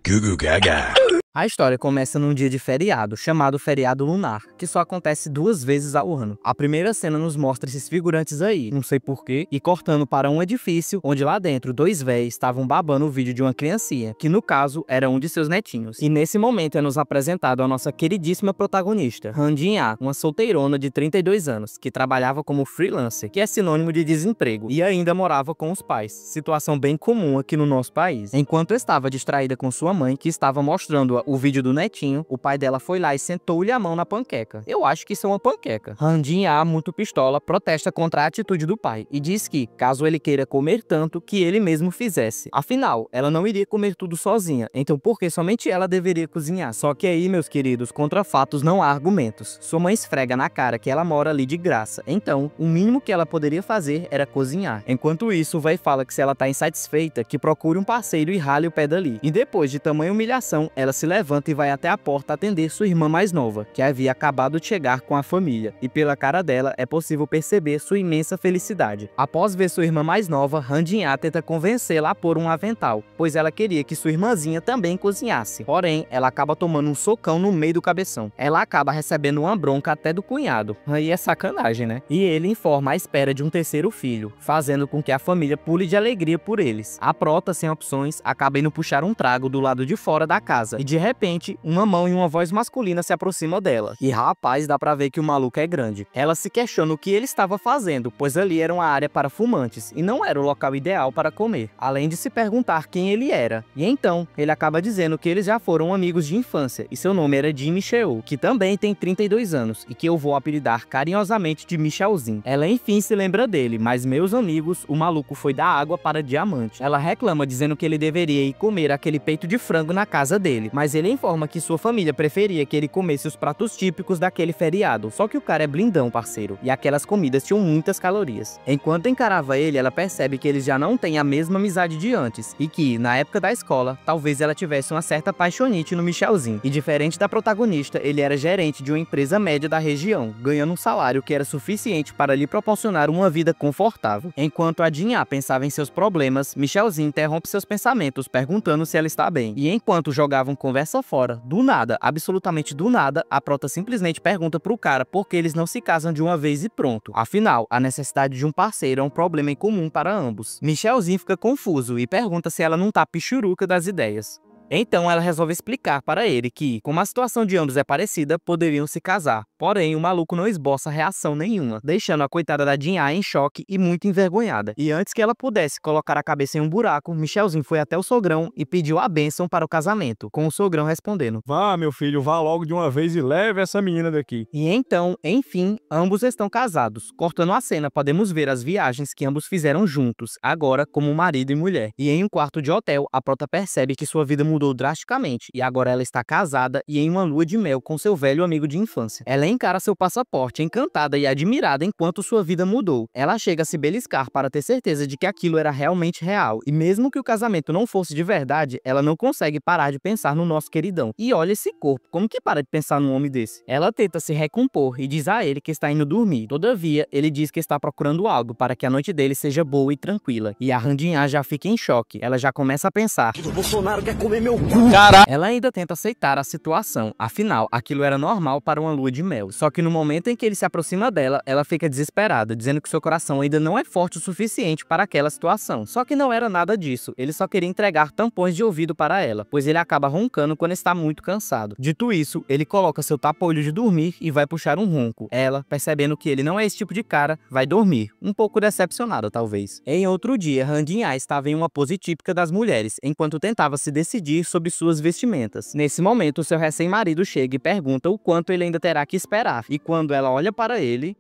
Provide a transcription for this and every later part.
Gugu Gaga. A história começa num dia de feriado, chamado feriado lunar, que só acontece 2 vezes ao ano. A primeira cena nos mostra esses figurantes aí, não sei porquê, e cortando para um edifício, onde lá dentro 2 véis estavam babando o vídeo de uma criancinha, que no caso era um de seus netinhos. E nesse momento é nos apresentado a nossa queridíssima protagonista, Han Jin-ah, uma solteirona de 32 anos, que trabalhava como freelancer, que é sinônimo de desemprego, e ainda morava com os pais, situação bem comum aqui no nosso país. Enquanto estava distraída com sua mãe, que estava mostrando o vídeo do netinho, o pai dela foi lá e sentou-lhe a mão na panqueca. Eu acho que isso é uma panqueca. Han Jin-ah, muito pistola, protesta contra a atitude do pai e diz que, caso ele queira comer tanto, que ele mesmo fizesse. Afinal, ela não iria comer tudo sozinha, então por que somente ela deveria cozinhar? Só que aí, meus queridos, contra fatos não há argumentos. Sua mãe esfrega na cara que ela mora ali de graça, então o mínimo que ela poderia fazer era cozinhar. Enquanto isso, o véi fala que se ela tá insatisfeita, que procure um parceiro e rale o pé dali. E depois de tamanha humilhação, ela se levanta e vai até a porta atender sua irmã mais nova, que havia acabado de chegar com a família, e pela cara dela é possível perceber sua imensa felicidade. Após ver sua irmã mais nova, Han Jin-ah tenta convencê-la a pôr um avental, pois ela queria que sua irmãzinha também cozinhasse. Porém, ela acaba tomando um socão no meio do cabeção. Ela acaba recebendo uma bronca até do cunhado. Aí é sacanagem, né? E ele informa a espera de um terceiro filho, fazendo com que a família pule de alegria por eles. A prota, sem opções, acaba indo puxar um trago do lado de fora da casa, e de repente, uma mão e uma voz masculina se aproxima dela. E rapaz, dá pra ver que o maluco é grande. Ela se questiona o que ele estava fazendo, pois ali era uma área para fumantes, e não era o local ideal para comer, além de se perguntar quem ele era. E então, ele acaba dizendo que eles já foram amigos de infância, e seu nome era Jimmy Cheo, que também tem 32 anos, e que eu vou apelidar carinhosamente de Michelzinho. Ela enfim se lembra dele, mas meus amigos, o maluco foi da água para diamante. Ela reclama dizendo que ele deveria ir comer aquele peito de frango na casa dele, mas ele informa que sua família preferia que ele comesse os pratos típicos daquele feriado, só que o cara é blindão, parceiro, e aquelas comidas tinham muitas calorias. Enquanto encarava ele, ela percebe que eles já não têm a mesma amizade de antes, e que, na época da escola, talvez ela tivesse uma certa paixonite no Michelzinho, e diferente da protagonista, ele era gerente de uma empresa média da região, ganhando um salário que era suficiente para lhe proporcionar uma vida confortável. Enquanto a Jin-ah pensava em seus problemas, Michelzinho interrompe seus pensamentos, perguntando se ela está bem, e enquanto jogavam conversa fora, do nada, absolutamente do nada, a prota simplesmente pergunta pro cara por que eles não se casam de uma vez e pronto. Afinal, a necessidade de um parceiro é um problema em comum para ambos. Michelzinho fica confuso e pergunta se ela não tá pichuruca das ideias. Então ela resolve explicar para ele que, como a situação de ambos é parecida, poderiam se casar. Porém, o maluco não esboça reação nenhuma, deixando a coitada da Jin-ah em choque e muito envergonhada. E antes que ela pudesse colocar a cabeça em um buraco, Michelzinho foi até o sogrão e pediu a bênção para o casamento, com o sogrão respondendo: "Vá, meu filho, vá logo de uma vez e leve essa menina daqui." E então, enfim, ambos estão casados. Cortando a cena, podemos ver as viagens que ambos fizeram juntos, agora como marido e mulher. E em um quarto de hotel, a prota percebe que sua vida mudou drasticamente, e agora ela está casada e em uma lua de mel com seu velho amigo de infância. Ela encara seu passaporte encantada e admirada enquanto sua vida mudou. Ela chega a se beliscar para ter certeza de que aquilo era realmente real, e mesmo que o casamento não fosse de verdade, ela não consegue parar de pensar no nosso queridão. E olha esse corpo, como que para de pensar num homem desse? Ela tenta se recompor e diz a ele que está indo dormir. Todavia, ele diz que está procurando algo para que a noite dele seja boa e tranquila. E a Han Jin-ah já fica em choque. Ela já começa a pensar: O Bolsonaro quer comer meu cu. Ela ainda tenta aceitar a situação, afinal, aquilo era normal para uma lua de mel. Só que no momento em que ele se aproxima dela, ela fica desesperada, dizendo que seu coração ainda não é forte o suficiente para aquela situação. Só que não era nada disso, ele só queria entregar tampões de ouvido para ela, pois ele acaba roncando quando está muito cansado. Dito isso, ele coloca seu tapa-olho de dormir e vai puxar um ronco. Ela, percebendo que ele não é esse tipo de cara, vai dormir, um pouco decepcionada talvez. Em outro dia, Han Jin-ah estava em uma pose típica das mulheres, enquanto tentava se decidir sobre suas vestimentas. Nesse momento, seu recém-marido chega e pergunta o quanto ele ainda terá que esperar, e quando ela olha para ele...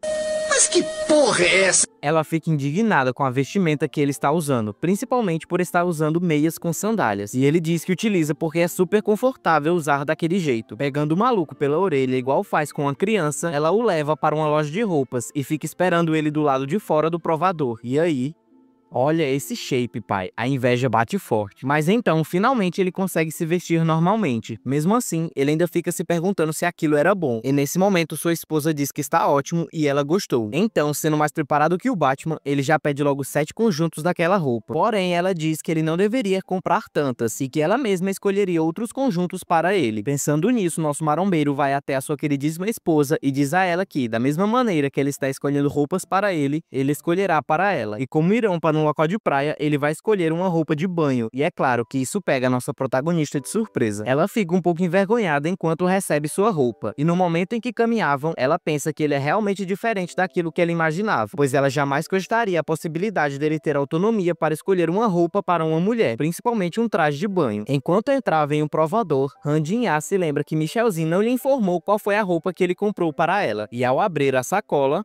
Mas que porra é essa? Ela fica indignada com a vestimenta que ele está usando, principalmente por estar usando meias com sandálias, e ele diz que utiliza porque é super confortável usar daquele jeito. Pegando o maluco pela orelha igual faz com a criança, ela o leva para uma loja de roupas e fica esperando ele do lado de fora do provador. E aí... Olha esse shape, pai. A inveja bate forte. Mas então, finalmente ele consegue se vestir normalmente. Mesmo assim, ele ainda fica se perguntando se aquilo era bom. E nesse momento, sua esposa diz que está ótimo e ela gostou. Então, sendo mais preparado que o Batman, ele já pede logo 7 conjuntos daquela roupa. Porém, ela diz que ele não deveria comprar tantas e que ela mesma escolheria outros conjuntos para ele. Pensando nisso, nosso marombeiro vai até a sua queridíssima esposa e diz a ela que, da mesma maneira que ele está escolhendo roupas para ele escolherá para ela. E como irão para um local de praia, ele vai escolher uma roupa de banho. E é claro que isso pega a nossa protagonista de surpresa. Ela fica um pouco envergonhada enquanto recebe sua roupa. E no momento em que caminhavam, ela pensa que ele é realmente diferente daquilo que ela imaginava, pois ela jamais cogitaria a possibilidade dele ter autonomia para escolher uma roupa para uma mulher, principalmente um traje de banho. Enquanto entrava em um provador, Han Jin-ah se lembra que Michelzinho não lhe informou qual foi a roupa que ele comprou para ela. E ao abrir a sacola,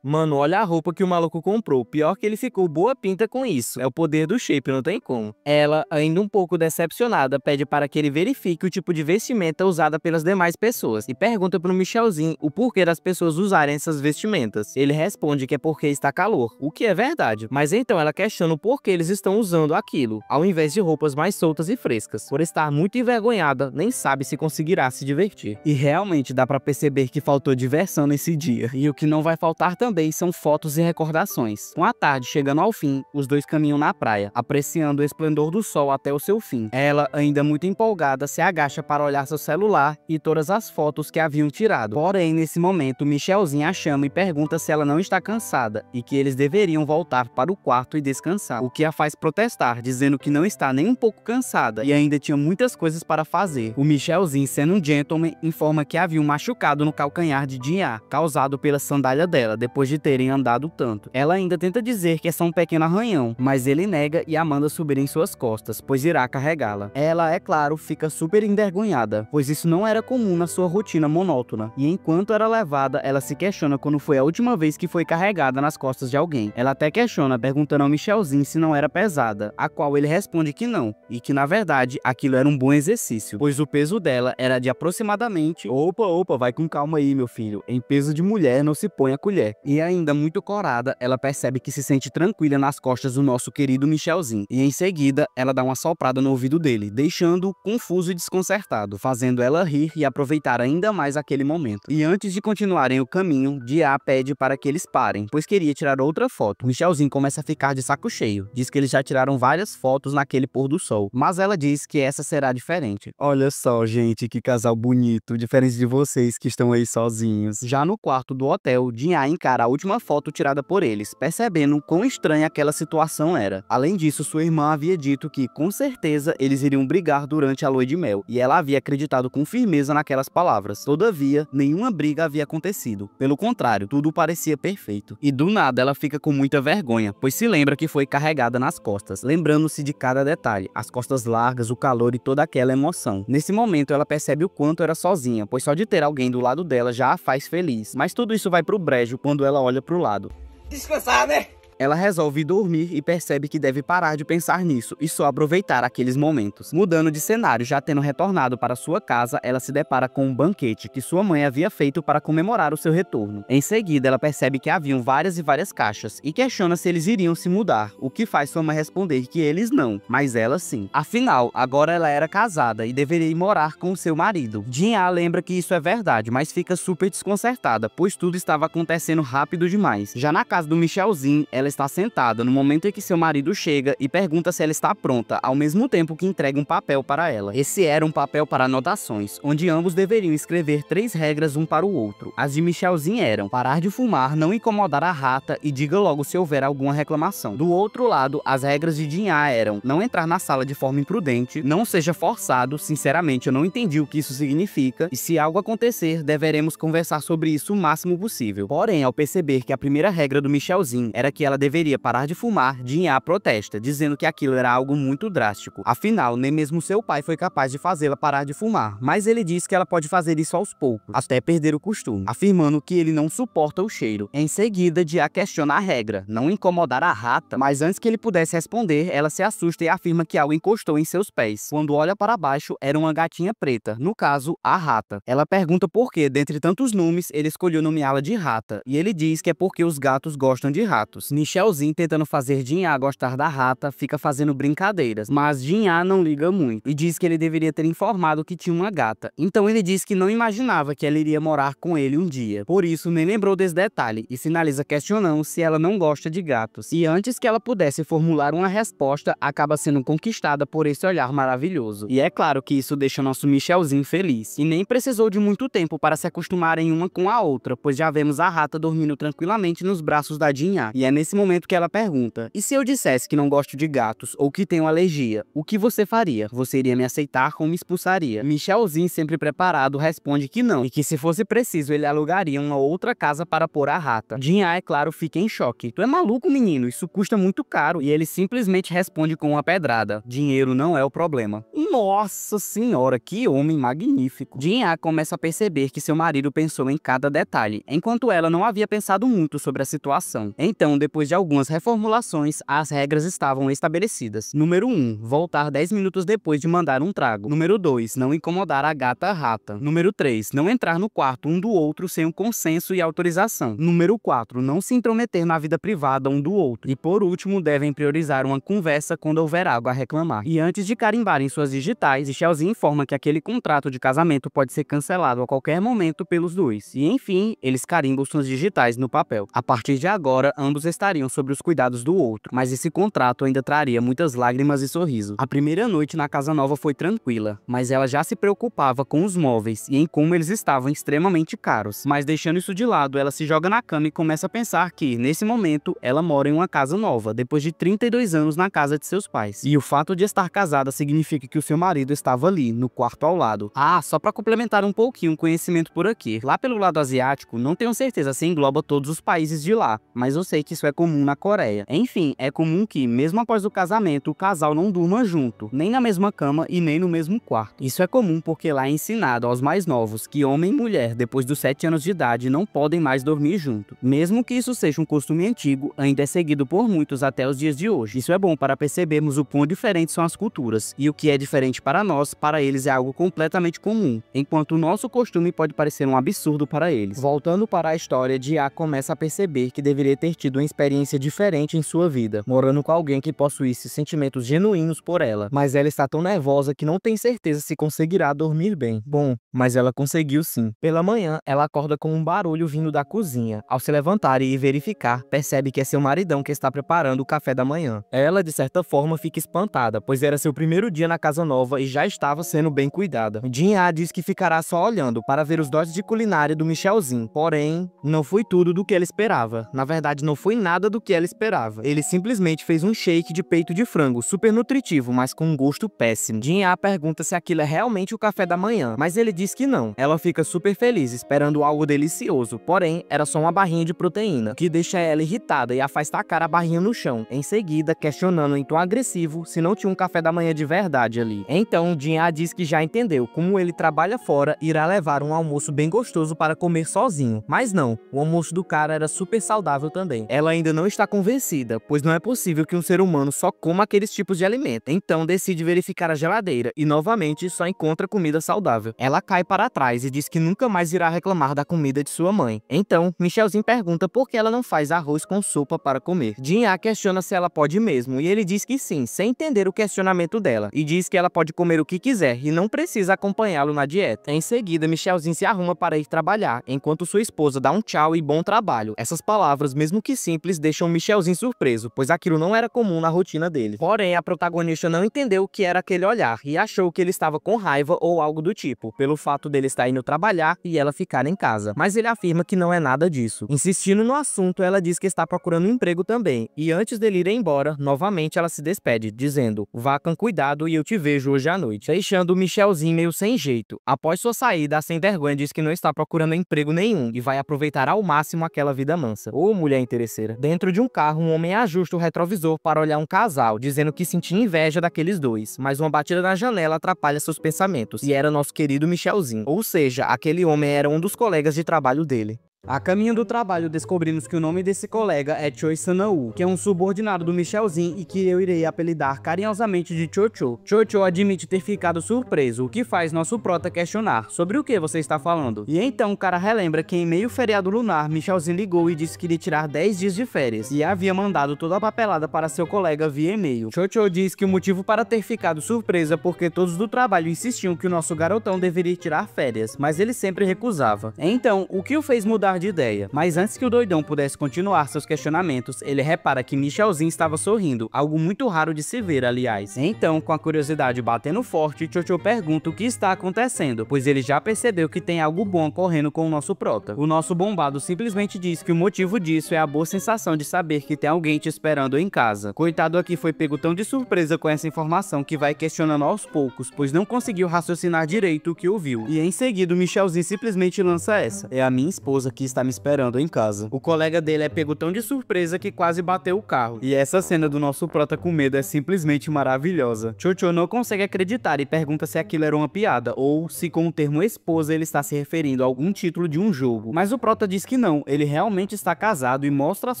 mano, olha a roupa que o maluco comprou. Pior que ele ficou boa pinta com isso. É o poder do shape, não tem como. Ela, ainda um pouco decepcionada, pede para que ele verifique o tipo de vestimenta usada pelas demais pessoas e pergunta pro Michelzinho o porquê das pessoas usarem essas vestimentas. Ele responde que é porque está calor, o que é verdade. Mas então ela questiona o porquê eles estão usando aquilo, ao invés de roupas mais soltas e frescas. Por estar muito envergonhada, nem sabe se conseguirá se divertir. E realmente dá pra perceber que faltou diversão nesse dia. E o que não vai faltar também são fotos e recordações. Com a tarde chegando ao fim, os dois caminham na praia, apreciando o esplendor do sol até o seu fim. Ela, ainda muito empolgada, se agacha para olhar seu celular e todas as fotos que haviam tirado. Porém, nesse momento, Michelzinho a chama e pergunta se ela não está cansada e que eles deveriam voltar para o quarto e descansar, o que a faz protestar, dizendo que não está nem um pouco cansada e ainda tinha muitas coisas para fazer. O Michelzinho, sendo um gentleman, informa que havia um machucado no calcanhar de Jin-ah, causado pela sandália dela, depois de terem andado tanto. Ela ainda tenta dizer que é só um pequeno arranhão, mas ele nega e a manda subir em suas costas, pois irá carregá-la. Ela, é claro, fica super envergonhada, pois isso não era comum na sua rotina monótona, e enquanto era levada, ela se questiona quando foi a última vez que foi carregada nas costas de alguém. Ela até questiona, perguntando ao Michelzinho se não era pesada, a qual ele responde que não, e que na verdade aquilo era um bom exercício, pois o peso dela era de aproximadamente... Opa, vai com calma aí, meu filho, em peso de mulher não se põe a colher. E ainda muito corada, ela percebe que se sente tranquila nas costas do nosso querido Michelzinho. E em seguida, ela dá uma soprada no ouvido dele, deixando-o confuso e desconcertado, fazendo ela rir e aproveitar ainda mais aquele momento. E antes de continuarem o caminho, Jin-ah pede para que eles parem, pois queria tirar outra foto. Michelzinho começa a ficar de saco cheio. Diz que eles já tiraram várias fotos naquele pôr do sol, mas ela diz que essa será diferente. Olha só, gente, que casal bonito, diferente de vocês que estão aí sozinhos. Já no quarto do hotel, Jin-ah encara a última foto tirada por eles, percebendo quão estranha aquela situação era. Além disso, sua irmã havia dito que, com certeza, eles iriam brigar durante a lua de mel, e ela havia acreditado com firmeza naquelas palavras. Todavia, nenhuma briga havia acontecido. Pelo contrário, tudo parecia perfeito. E do nada, ela fica com muita vergonha, pois se lembra que foi carregada nas costas, lembrando-se de cada detalhe, as costas largas, o calor e toda aquela emoção. Nesse momento, ela percebe o quanto era sozinha, pois só de ter alguém do lado dela já a faz feliz. Mas tudo isso vai pro brejo quando ela olha pro lado. Descansar, né? Ela resolve dormir e percebe que deve parar de pensar nisso e só aproveitar aqueles momentos. Mudando de cenário, já tendo retornado para sua casa, ela se depara com um banquete que sua mãe havia feito para comemorar o seu retorno. Em seguida, ela percebe que haviam várias e várias caixas e questiona se eles iriam se mudar, o que faz sua mãe responder que eles não, mas ela sim. Afinal, agora ela era casada e deveria ir morar com o seu marido. Jin-ah lembra que isso é verdade, mas fica super desconcertada, pois tudo estava acontecendo rápido demais. Já na casa do Michelzinho, ela está sentada no momento em que seu marido chega e pergunta se ela está pronta, ao mesmo tempo que entrega um papel para ela. Esse era um papel para anotações, onde ambos deveriam escrever 3 regras um para o outro. As de Michelzinho eram: parar de fumar, não incomodar a rata e diga logo se houver alguma reclamação. Do outro lado, as regras de Jin-ah eram: não entrar na sala de forma imprudente, não seja forçado, sinceramente eu não entendi o que isso significa, e se algo acontecer, deveremos conversar sobre isso o máximo possível. Porém, ao perceber que a primeira regra do Michelzinho era que ela deveria parar de fumar, Jin-ah protesta, dizendo que aquilo era algo muito drástico. Afinal, nem mesmo seu pai foi capaz de fazê-la parar de fumar, mas ele diz que ela pode fazer isso aos poucos, até perder o costume, afirmando que ele não suporta o cheiro. Em seguida, Jin-ah questiona a regra, não incomodar a rata, mas antes que ele pudesse responder, ela se assusta e afirma que algo encostou em seus pés. Quando olha para baixo, era uma gatinha preta, no caso, a rata. Ela pergunta por que, dentre tantos nomes, ele escolheu nomeá-la de rata, e ele diz que é porque os gatos gostam de ratos. Michelzinho, tentando fazer Jin-A gostar da rata, fica fazendo brincadeiras, mas Jin-A não liga muito e diz que ele deveria ter informado que tinha uma gata. Então ele diz que não imaginava que ela iria morar com ele um dia, por isso nem lembrou desse detalhe e finaliza questionando se ela não gosta de gatos. E antes que ela pudesse formular uma resposta, acaba sendo conquistada por esse olhar maravilhoso. E é claro que isso deixa nosso Michelzinho feliz. E nem precisou de muito tempo para se acostumarem uma com a outra, pois já vemos a rata dormindo tranquilamente nos braços da Jin-A. E é nesse momento que ela pergunta: e se eu dissesse que não gosto de gatos ou que tenho alergia, o que você faria? Você iria me aceitar ou me expulsaria? Michelzinho, sempre preparado, responde que não, e que se fosse preciso ele alugaria uma outra casa para pôr a rata. Jin-A, é claro, fica em choque. Tu é maluco, menino? Isso custa muito caro. E ele simplesmente responde com uma pedrada: dinheiro não é o problema. Nossa senhora, que homem magnífico. Jin-A começa a perceber que seu marido pensou em cada detalhe, enquanto ela não havia pensado muito sobre a situação. Então, depois de algumas reformulações, as regras estavam estabelecidas. Número 1, voltar 10 minutos depois de mandar um trago. Número 2, não incomodar a gata rata. Número 3, não entrar no quarto um do outro sem um consenso e autorização. Número 4, não se intrometer na vida privada um do outro. E por último, devem priorizar uma conversa quando houver algo a reclamar. E antes de carimbarem suas digitais, Michelzinho informa que aquele contrato de casamento pode ser cancelado a qualquer momento pelos dois. E enfim, eles carimbam suas digitais no papel. A partir de agora, ambos estariam sob os cuidados do outro, mas esse contrato ainda traria muitas lágrimas e sorrisos. A primeira noite na casa nova foi tranquila, mas ela já se preocupava com os móveis e em como eles estavam extremamente caros. Mas deixando isso de lado, ela se joga na cama e começa a pensar que, nesse momento, ela mora em uma casa nova, depois de 32 anos na casa de seus pais. E o fato de estar casada significa que o seu marido estava ali, no quarto ao lado. Ah, só pra complementar um pouquinho o conhecimento por aqui. Lá pelo lado asiático, não tenho certeza se engloba todos os países de lá, mas eu sei que isso é comum na Coreia. Enfim, é comum que, mesmo após o casamento, o casal não durma junto, nem na mesma cama e nem no mesmo quarto. Isso é comum porque lá é ensinado aos mais novos que homem e mulher, depois dos 7 anos de idade, não podem mais dormir junto. Mesmo que isso seja um costume antigo, ainda é seguido por muitos até os dias de hoje. Isso é bom para percebermos o quão diferentes são as culturas, e o que é diferente para nós, para eles é algo completamente comum, enquanto o nosso costume pode parecer um absurdo para eles. Voltando para a história, Jin-A começa a perceber que deveria ter tido uma experiência diferente em sua vida, morando com alguém que possuísse sentimentos genuínos por ela, mas ela está tão nervosa que não tem certeza se conseguirá dormir bem. Bom, mas ela conseguiu sim. Pela manhã, ela acorda com um barulho vindo da cozinha. Ao se levantar e ir verificar, percebe que é seu maridão que está preparando o café da manhã. Ela, de certa forma, fica espantada, pois era seu primeiro dia na casa nova e já estava sendo bem cuidada. Jin-A diz que ficará só olhando para ver os dotes de culinária do Michelzinho, porém, não foi tudo do que ela esperava. Na verdade, não foi nada do que ela esperava. Ele simplesmente fez um shake de peito de frango, super nutritivo, mas com um gosto péssimo. Jin-A pergunta se aquilo é realmente o café da manhã, mas ele diz que não. Ela fica super feliz, esperando algo delicioso, porém, era só uma barrinha de proteína, que deixa ela irritada e a faz tacar a barrinha no chão, em seguida questionando em tom agressivo se não tinha um café da manhã de verdade ali. Então, Jin-A diz que já entendeu como ele trabalha fora e irá levar um almoço bem gostoso para comer sozinho. Mas não, o almoço do cara era super saudável também. Ela ainda não está convencida, pois não é possível que um ser humano só coma aqueles tipos de alimento. Então decide verificar a geladeira e novamente só encontra comida saudável. Ela cai para trás e diz que nunca mais irá reclamar da comida de sua mãe. Então, Michelzinho pergunta por que ela não faz arroz com sopa para comer. Jin-A questiona se ela pode mesmo e ele diz que sim, sem entender o questionamento dela, e diz que ela pode comer o que quiser e não precisa acompanhá-lo na dieta. Em seguida, Michelzinho se arruma para ir trabalhar, enquanto sua esposa dá um tchau e bom trabalho. Essas palavras, mesmo que simples, deixam Michelzinho surpreso, pois aquilo não era comum na rotina dele. Porém, a protagonista não entendeu o que era aquele olhar e achou que ele estava com raiva ou algo do tipo, pelo fato dele estar indo trabalhar e ela ficar em casa. Mas ele afirma que não é nada disso. Insistindo no assunto, ela diz que está procurando um emprego também, e antes dele ir embora, novamente ela se despede, dizendo: vá com cuidado e eu te vejo hoje à noite, deixando o Michelzinho meio sem jeito. Após sua saída, a sem vergonha diz que não está procurando emprego nenhum e vai aproveitar ao máximo aquela vida mansa. Ô, mulher interesseira. Dentro de um carro, um homem ajusta o retrovisor para olhar um casal, dizendo que sentia inveja daqueles dois, mas uma batida na janela atrapalha seus pensamentos, e era nosso querido Michelzinho. Ou seja, aquele homem era um dos colegas de trabalho dele. A caminho do trabalho, descobrimos que o nome desse colega é Choi Sana-woo, que é um subordinado do Michelzinho e que eu irei apelidar carinhosamente de Chocho. Chocho admite ter ficado surpreso, o que faz nosso prota questionar sobre o que você está falando. E então o cara relembra que em meio feriado lunar, Michelzinho ligou e disse que iria tirar 10 dias de férias e havia mandado toda a papelada para seu colega via e-mail. Chocho diz que o motivo para ter ficado surpresa é porque todos do trabalho insistiam que o nosso garotão deveria tirar férias, mas ele sempre recusava. Então, o que o fez mudar de ideia? Mas antes que o doidão pudesse continuar seus questionamentos, ele repara que Michelzinho estava sorrindo, algo muito raro de se ver, aliás. Então, com a curiosidade batendo forte, Chocho pergunta o que está acontecendo, pois ele já percebeu que tem algo bom ocorrendo com o nosso prota. O nosso bombado simplesmente diz que o motivo disso é a boa sensação de saber que tem alguém te esperando em casa. Coitado aqui foi pego tão de surpresa com essa informação que vai questionando aos poucos, pois não conseguiu raciocinar direito o que ouviu. E em seguida o Michelzinho simplesmente lança essa: é a minha esposa que está me esperando em casa. O colega dele é pego tão de surpresa que quase bateu o carro. E essa cena do nosso prota com medo é simplesmente maravilhosa. Chocho não consegue acreditar e pergunta se aquilo era uma piada, ou se com o termo esposa ele está se referindo a algum título de um jogo. Mas o prota diz que não, ele realmente está casado e mostra as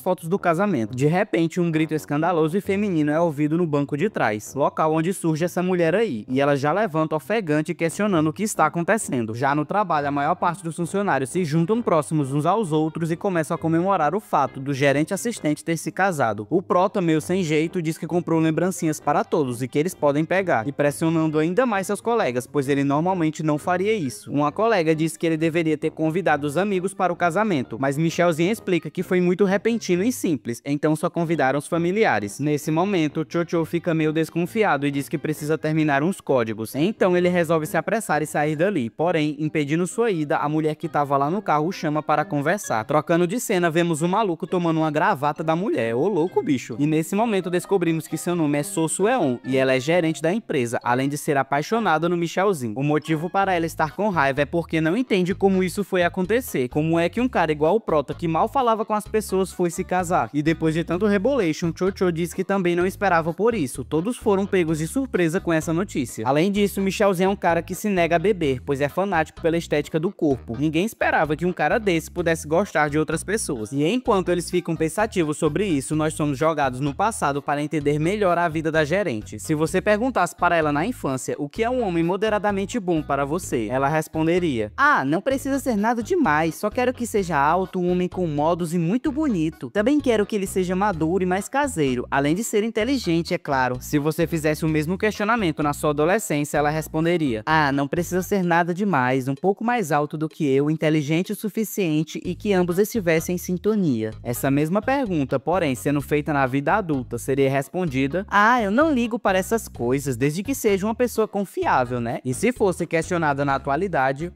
fotos do casamento. De repente, um grito escandaloso e feminino é ouvido no banco de trás, local onde surge essa mulher aí, e ela já levanta ofegante questionando o que está acontecendo. Já no trabalho, a maior parte dos funcionários se juntam próximos uns aos outros e começam a comemorar o fato do gerente assistente ter se casado. O prota, meio sem jeito, diz que comprou lembrancinhas para todos e que eles podem pegar, e pressionando ainda mais seus colegas, pois ele normalmente não faria isso. Uma colega diz que ele deveria ter convidado os amigos para o casamento, mas Michelzinho explica que foi muito repentino e simples, então só convidaram os familiares. Nesse momento, Chocho fica meio desconfiado e diz que precisa terminar uns códigos, então ele resolve se apressar e sair dali, porém, impedindo sua ida, a mulher que estava lá no carro o chama para conversar. Trocando de cena, vemos o maluco tomando uma gravata da mulher, ô louco bicho. E nesse momento descobrimos que seu nome é So Soo-eon e ela é gerente da empresa, além de ser apaixonada no Michelzinho. O motivo para ela estar com raiva é porque não entende como isso foi acontecer, como é que um cara igual o prota, que mal falava com as pessoas, foi se casar. E depois de tanto rebolation, Chocho diz que também não esperava por isso, todos foram pegos de surpresa com essa notícia. Além disso, Michelzinho é um cara que se nega a beber, pois é fanático pela estética do corpo. Ninguém esperava que um cara desse pudesse gostar de outras pessoas. E enquanto eles ficam pensativos sobre isso, nós somos jogados no passado para entender melhor a vida da gerente. Se você perguntasse para ela na infância o que é um homem moderadamente bom para você, ela responderia: ah, não precisa ser nada demais, só quero que seja alto, um homem com modos e muito bonito. Também quero que ele seja maduro e mais caseiro, além de ser inteligente, é claro. Se você fizesse o mesmo questionamento na sua adolescência, ela responderia: ah, não precisa ser nada demais, um pouco mais alto do que eu, inteligente o suficiente e que ambos estivessem em sintonia. Essa mesma pergunta, porém, sendo feita na vida adulta, seria respondida: ah, eu não ligo para essas coisas, desde que seja uma pessoa confiável, né? E se fosse questionada na atualidade,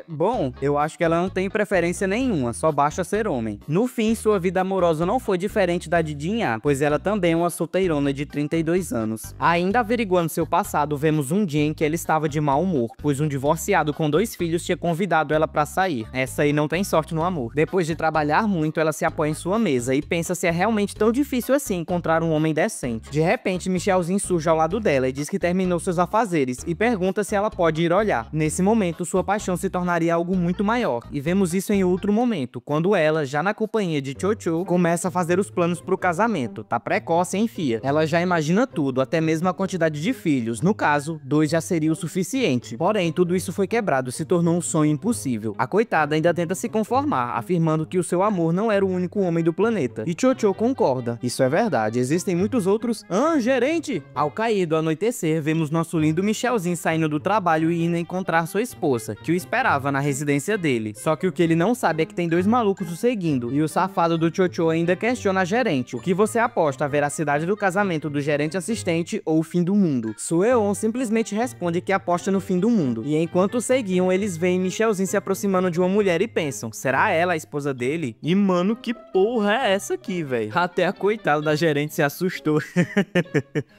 bom, eu acho que ela não tem preferência nenhuma, só basta ser homem. No fim, sua vida amorosa não foi diferente da de Jin-ah, pois ela também é uma solteirona de 32 anos. Ainda averiguando seu passado, vemos um dia em que ela estava de mau humor, pois um divorciado com 2 filhos tinha convidado ela para sair. Essa aí não tem sorte no amor. Depois de trabalhar muito, ela se apoia em sua mesa e pensa se é realmente tão difícil assim encontrar um homem decente. De repente, Michelzinho surge ao lado dela e diz que terminou seus afazeres e pergunta se ela pode ir olhar. Nesse momento, sua paixão se tornaria algo muito maior, e vemos isso em outro momento, quando ela, já na companhia de Chocho, começa a fazer os planos pro casamento. Tá precoce, hein, fia? Ela já imagina tudo, até mesmo a quantidade de filhos. No caso, 2 já seria o suficiente. Porém, tudo isso foi quebrado, se tornou um sonho impossível. A coitada ainda tenta se conformar, afirmando que o seu amor não era o único homem do planeta. E Chocho concorda. Isso é verdade, existem muitos outros. Gerente! Ao cair do anoitecer, vemos nosso lindo Michelzinho saindo do trabalho e indo encontrar sua esposa, que o esperava na residência dele. Só que o que ele não sabe é que tem 2 malucos o seguindo, e o safado do Chocho ainda questiona a gerente: o que você aposta, a veracidade do casamento do gerente assistente ou o fim do mundo? Soo-eon simplesmente responde que aposta no fim do mundo. E enquanto seguiam, eles veem Michelzinho se aproximando de uma mulher e pensam: será ela a esposa dele? E mano, que porra é essa aqui, velho? Até a coitada da gerente se assustou.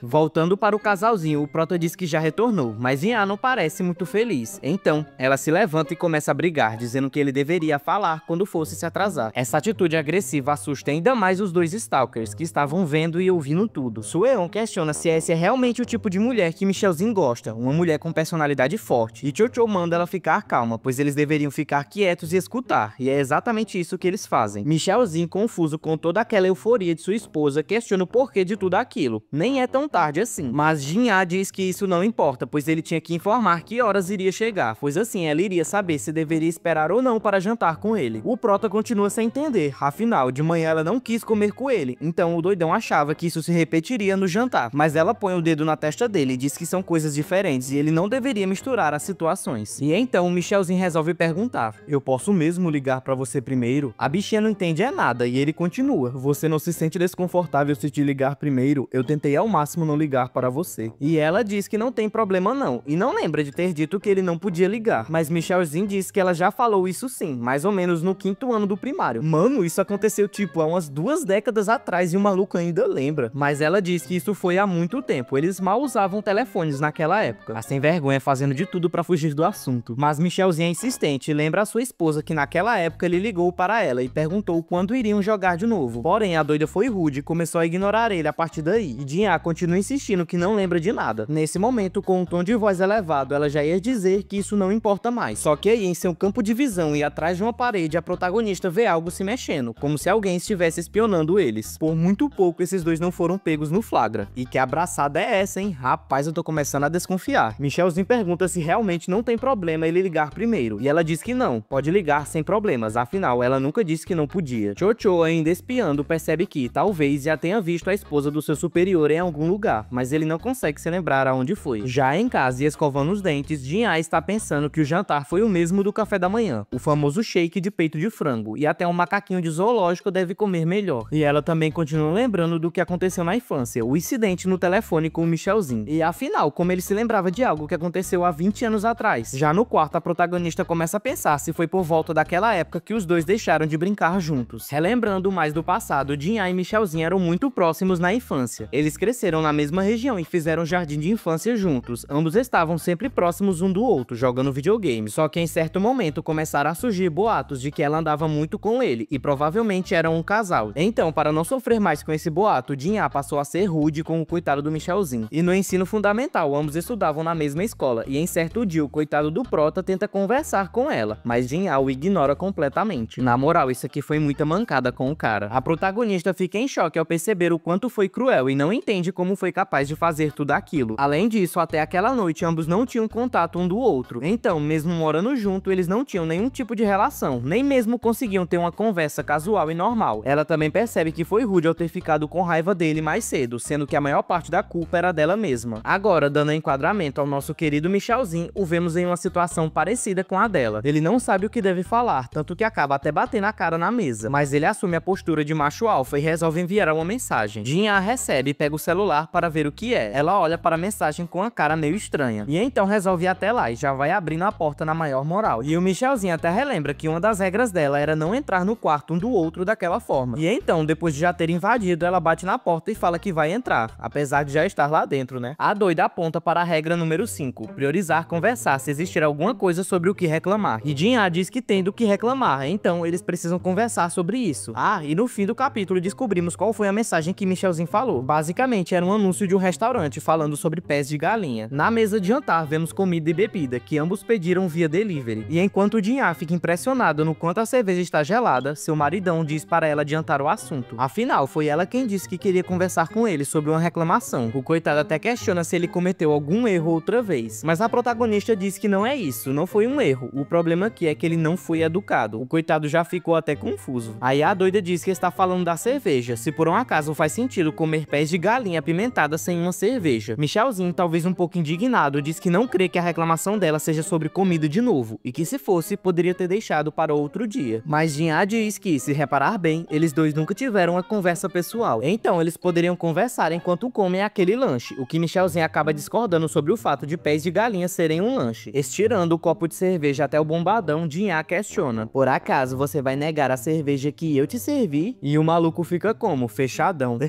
Voltando para o casalzinho, o prota diz que já retornou, mas Ian não parece muito feliz. Então, ela se levanta e começa a brigar, dizendo que ele deveria falar quando fosse se atrasar. Essa atitude agressiva assusta ainda mais os 2 stalkers, que estavam vendo e ouvindo tudo. Soo-eon questiona se esse é realmente o tipo de mulher que Michelzinho gosta, uma mulher com personalidade forte, e Chocho manda ela ficar calma, pois eles deveriam ficar quietos e escutar jantar, e é exatamente isso que eles fazem. Michelzinho, confuso com toda aquela euforia de sua esposa, questiona o porquê de tudo aquilo. Nem é tão tarde assim. Mas Jin-Ah diz que isso não importa, pois ele tinha que informar que horas iria chegar, pois assim ela iria saber se deveria esperar ou não para jantar com ele. O prota continua sem entender, afinal, de manhã ela não quis comer com ele, então o doidão achava que isso se repetiria no jantar, mas ela põe o dedo na testa dele e diz que são coisas diferentes e ele não deveria misturar as situações. E então o Michelzinho resolve perguntar: eu posso mesmo ligar pra você primeiro? A bichinha não entende nada e ele continua: você não se sente desconfortável se te ligar primeiro? Eu tentei ao máximo não ligar para você. E ela diz que não tem problema não, e não lembra de ter dito que ele não podia ligar, mas Michelzinho diz que ela já falou isso sim, mais ou menos no 5º ano do primário. Mano, isso aconteceu tipo há umas 2 décadas atrás e o maluco ainda lembra. Mas ela diz que isso foi há muito tempo, eles mal usavam telefones naquela época. A sem vergonha fazendo de tudo pra fugir do assunto. Mas Michelzinho é insistente e lembra a sua esposa que naquela época ele ligou para ela e perguntou quando iriam jogar de novo. Porém, a doida foi rude e começou a ignorar ele a partir daí. E Jin-Ah continua insistindo que não lembra de nada. Nesse momento, com um tom de voz elevado, ela já ia dizer que isso não importa mais. Só que aí, em seu campo de visão e atrás de uma parede, a protagonista vê algo se mexendo, como se alguém estivesse espionando eles. Por muito pouco, esses dois não foram pegos no flagra. E que abraçada é essa, hein? Rapaz, eu tô começando a desconfiar. Michelzinho pergunta se realmente não tem problema ele ligar primeiro, e ela diz que não, pode ligar sem problemas, afinal, ela nunca disse que não podia. Cho-Cho, ainda espiando, percebe que talvez já tenha visto a esposa do seu superior em algum lugar, mas ele não consegue se lembrar aonde foi. Já em casa e escovando os dentes, Jin-Ah está pensando que o jantar foi o mesmo do café da manhã, o famoso shake de peito de frango, e até um macaquinho de zoológico deve comer melhor. E ela também continua lembrando do que aconteceu na infância, o incidente no telefone com o Michelzinho. E afinal, como ele se lembrava de algo que aconteceu há 20 anos atrás. Já no quarto, a protagonista começa a pensar se foi por volta daquela época que os dois deixaram de brincar juntos. Relembrando mais do passado, Jin-Ah e Michelzinho eram muito próximos na infância. Eles cresceram na mesma região e fizeram jardim de infância juntos. Ambos estavam sempre próximos um do outro, jogando videogame. Só que em certo momento começaram a surgir boatos de que ela andava muito com ele e provavelmente eram um casal. Então, para não sofrer mais com esse boato, Jin-Ah passou a ser rude com o coitado do Michelzinho. E no ensino fundamental, ambos estudavam na mesma escola e em certo dia o coitado do prota tenta conversar com ela, mas Jin-Ah o ignora completamente. Na moral, isso aqui foi muita mancada com o cara. A protagonista fica em choque ao perceber o quanto foi cruel e não entende como foi capaz de fazer tudo aquilo. Além disso, até aquela noite ambos não tinham contato um do outro. Então, mesmo morando junto, eles não tinham nenhum tipo de relação, nem mesmo conseguiam ter uma conversa casual e normal. Ela também percebe que foi rude ao ter ficado com raiva dele mais cedo, sendo que a maior parte da culpa era dela mesma. Agora, dando enquadramento ao nosso querido Michelzinho, o vemos em uma situação parecida com a dela. Ele não sabe o que deve falar, tanto que acaba até batendo a cara na mesa, mas ele assume a postura de macho alfa e resolve enviar uma mensagem. Jin-Ah recebe e pega o celular para ver o que é. Ela olha para a mensagem com a cara meio estranha, e então resolve ir até lá e já vai abrindo a porta na maior moral. E o Michelzinho até relembra que uma das regras dela era não entrar no quarto um do outro daquela forma. E então, depois de já ter invadido, ela bate na porta e fala que vai entrar, apesar de já estar lá dentro, né? A doida aponta para a regra número 5, priorizar conversar se existir alguma coisa sobre o que reclamar. E Jin-Ah diz que tem do que reclamar, então eles precisam conversar sobre isso. Ah, e no fim do capítulo descobrimos qual foi a mensagem que Michelzinho falou. Basicamente era um anúncio de um restaurante falando sobre pés de galinha. Na mesa de jantar vemos comida e bebida, que ambos pediram via delivery. E enquanto Jin-Ah fica impressionado no quanto a cerveja está gelada, seu maridão diz para ela adiantar o assunto. Afinal, foi ela quem disse que queria conversar com ele sobre uma reclamação. O coitado até questiona se ele cometeu algum erro outra vez, mas a protagonista diz que não é isso, não foi um erro. O problema aqui é que ele não foi educado. O coitado já ficou até confuso. Aí a doida diz que está falando da cerveja, se por um acaso faz sentido comer pés de galinha apimentada sem uma cerveja. Michelzinho, talvez um pouco indignado, diz que não crê que a reclamação dela seja sobre comida de novo, e que se fosse, poderia ter deixado para outro dia. Mas Jin-Ah diz que, se reparar bem, eles dois nunca tiveram uma conversa pessoal, então eles poderiam conversar enquanto comem aquele lanche, o que Michelzinho acaba discordando sobre o fato de pés de galinha serem um lanche. Estirando o copo de cerveja até o bombadão, Jin-Ah questiona: por acaso você vai negar a cerveja que eu te servi? E o maluco fica como? Fechadão.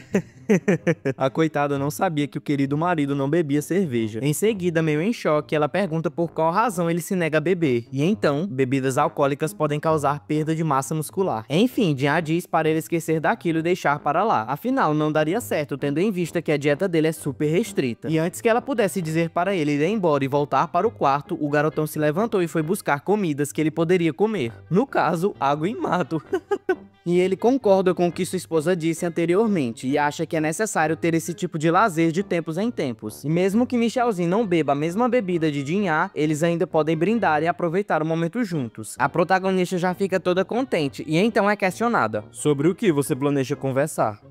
A coitada não sabia que o querido marido não bebia cerveja. Em seguida, meio em choque, ela pergunta por qual razão ele se nega a beber. E então, bebidas alcoólicas podem causar perda de massa muscular. Enfim, Jin-Ah diz para ele esquecer daquilo e deixar para lá. Afinal, não daria certo, tendo em vista que a dieta dele é super restrita. E antes que ela pudesse dizer para ele ir embora e voltar para o quarto, o garotão se levantou e foi buscar comidas que ele poderia comer comer. No caso, água e mato. E ele concorda com o que sua esposa disse anteriormente e acha que é necessário ter esse tipo de lazer de tempos em tempos. E mesmo que Michelzinho não beba a mesma bebida de Jinha, eles ainda podem brindar e aproveitar o momento juntos. A protagonista já fica toda contente e então é questionada. Sobre o que você planeja conversar?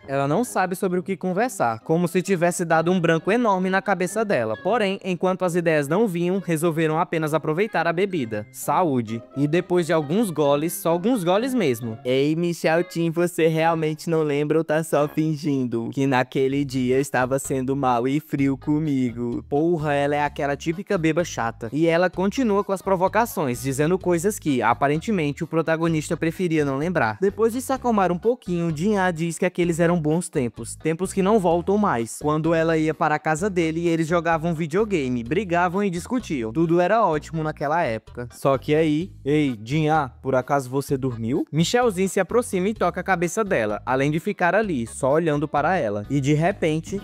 Ela não sabe sobre o que conversar, como se tivesse dado um branco enorme na cabeça dela. Porém, enquanto as ideias não vinham, resolveram apenas aproveitar a bebida. Saúde. E depois de alguns goles, só alguns goles mesmo. Ei, Micheltin, você realmente não lembra ou tá só fingindo que naquele dia estava sendo mal e frio comigo? Porra, ela é aquela típica beba chata. E ela continua com as provocações, dizendo coisas que, aparentemente, o protagonista preferia não lembrar. Depois de se acalmar um pouquinho, Jinha diz que aqueles eram bons tempos, tempos que não voltam mais. Quando ela ia para a casa dele, eles jogavam videogame, brigavam e discutiam. Tudo era ótimo naquela época. Só que aí... Ei, Jinha, por acaso você dormiu? Michelzinho se aproxima e toca a cabeça dela, além de ficar ali, só olhando para ela. E de repente...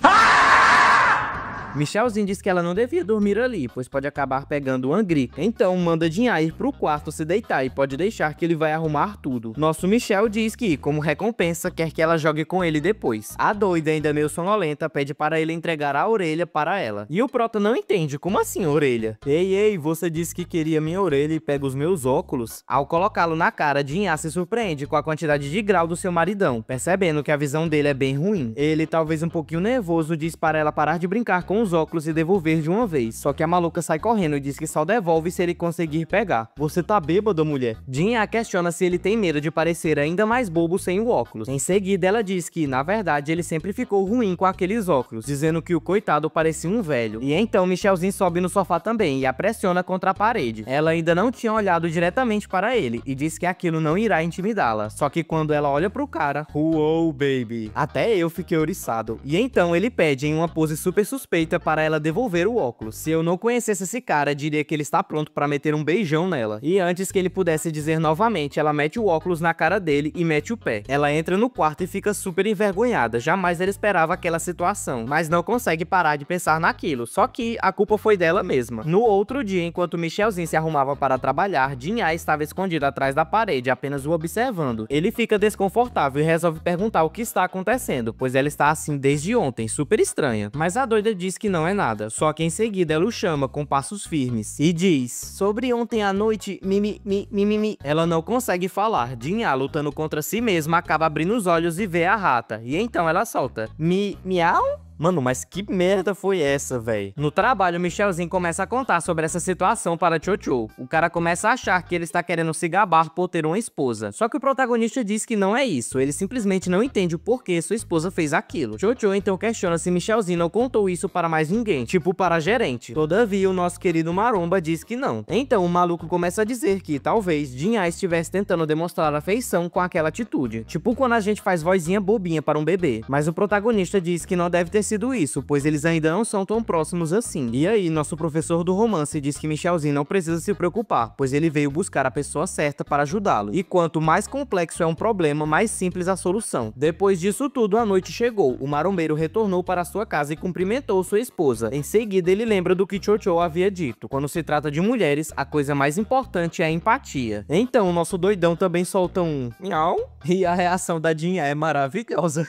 Michelzinho diz que ela não devia dormir ali, pois pode acabar pegando uma gripe. Então manda Jinha ir pro quarto se deitar e pode deixar que ele vai arrumar tudo. Nosso Michel diz que, como recompensa, quer que ela jogue com ele depois. A doida, ainda meio sonolenta, pede para ele entregar a orelha para ela. E o prota não entende, como assim orelha? Ei, você disse que queria minha orelha e pega os meus óculos? Ao colocá-lo na cara, Jinha se surpreende com a quantidade de grau do seu maridão, percebendo que a visão dele é bem ruim. Ele, talvez um pouquinho nervoso, diz para ela parar de brincar com os óculos e devolver de uma vez. Só que a maluca sai correndo e diz que só devolve se ele conseguir pegar. Você tá bêbada, mulher? Jinha questiona se ele tem medo de parecer ainda mais bobo sem o óculos. Em seguida, ela diz que, na verdade, ele sempre ficou ruim com aqueles óculos, dizendo que o coitado parecia um velho. E então Michelzinho sobe no sofá também e a pressiona contra a parede. Ela ainda não tinha olhado diretamente para ele e diz que aquilo não irá intimidá-la. Só que quando ela olha pro cara, uou, baby, até eu fiquei oriçado. E então ele pede em uma pose super suspeita para ela devolver o óculos. Se eu não conhecesse esse cara, diria que ele está pronto para meter um beijão nela. E antes que ele pudesse dizer novamente, ela mete o óculos na cara dele e mete o pé. Ela entra no quarto e fica super envergonhada. Jamais ela esperava aquela situação, mas não consegue parar de pensar naquilo. Só que a culpa foi dela mesma. No outro dia, enquanto Michelzinho se arrumava para trabalhar, Jinha estava escondida atrás da parede, apenas o observando. Ele fica desconfortável e resolve perguntar o que está acontecendo, pois ela está assim desde ontem, super estranha. Mas a doida diz que não é nada. Só que em seguida ela o chama com passos firmes e diz: sobre ontem à noite, mimimi. Ela não consegue falar. Jinha, lutando contra si mesma, acaba abrindo os olhos e vê a rata. E então ela solta: miau? Mano, mas que merda foi essa, véi? No trabalho, Michelzinho começa a contar sobre essa situação para Chocho. O cara começa a achar que ele está querendo se gabar por ter uma esposa. Só que o protagonista diz que não é isso. Ele simplesmente não entende o porquê sua esposa fez aquilo. Chocho então questiona se Michelzinho não contou isso para mais ninguém, tipo para a gerente. Todavia, o nosso querido Maromba diz que não. Então o maluco começa a dizer que talvez Jinha estivesse tentando demonstrar afeição com aquela atitude. Tipo quando a gente faz vozinha bobinha para um bebê. Mas o protagonista diz que não deve ter sido isso, pois eles ainda não são tão próximos assim. E aí, nosso professor do romance diz que Michelzinho não precisa se preocupar, pois ele veio buscar a pessoa certa para ajudá-lo. E quanto mais complexo é um problema, mais simples a solução. Depois disso tudo, a noite chegou. O marombeiro retornou para sua casa e cumprimentou sua esposa. Em seguida, ele lembra do que Chocho havia dito. Quando se trata de mulheres, a coisa mais importante é a empatia. Então, o nosso doidão também solta um miau. E a reação da Jinha é maravilhosa.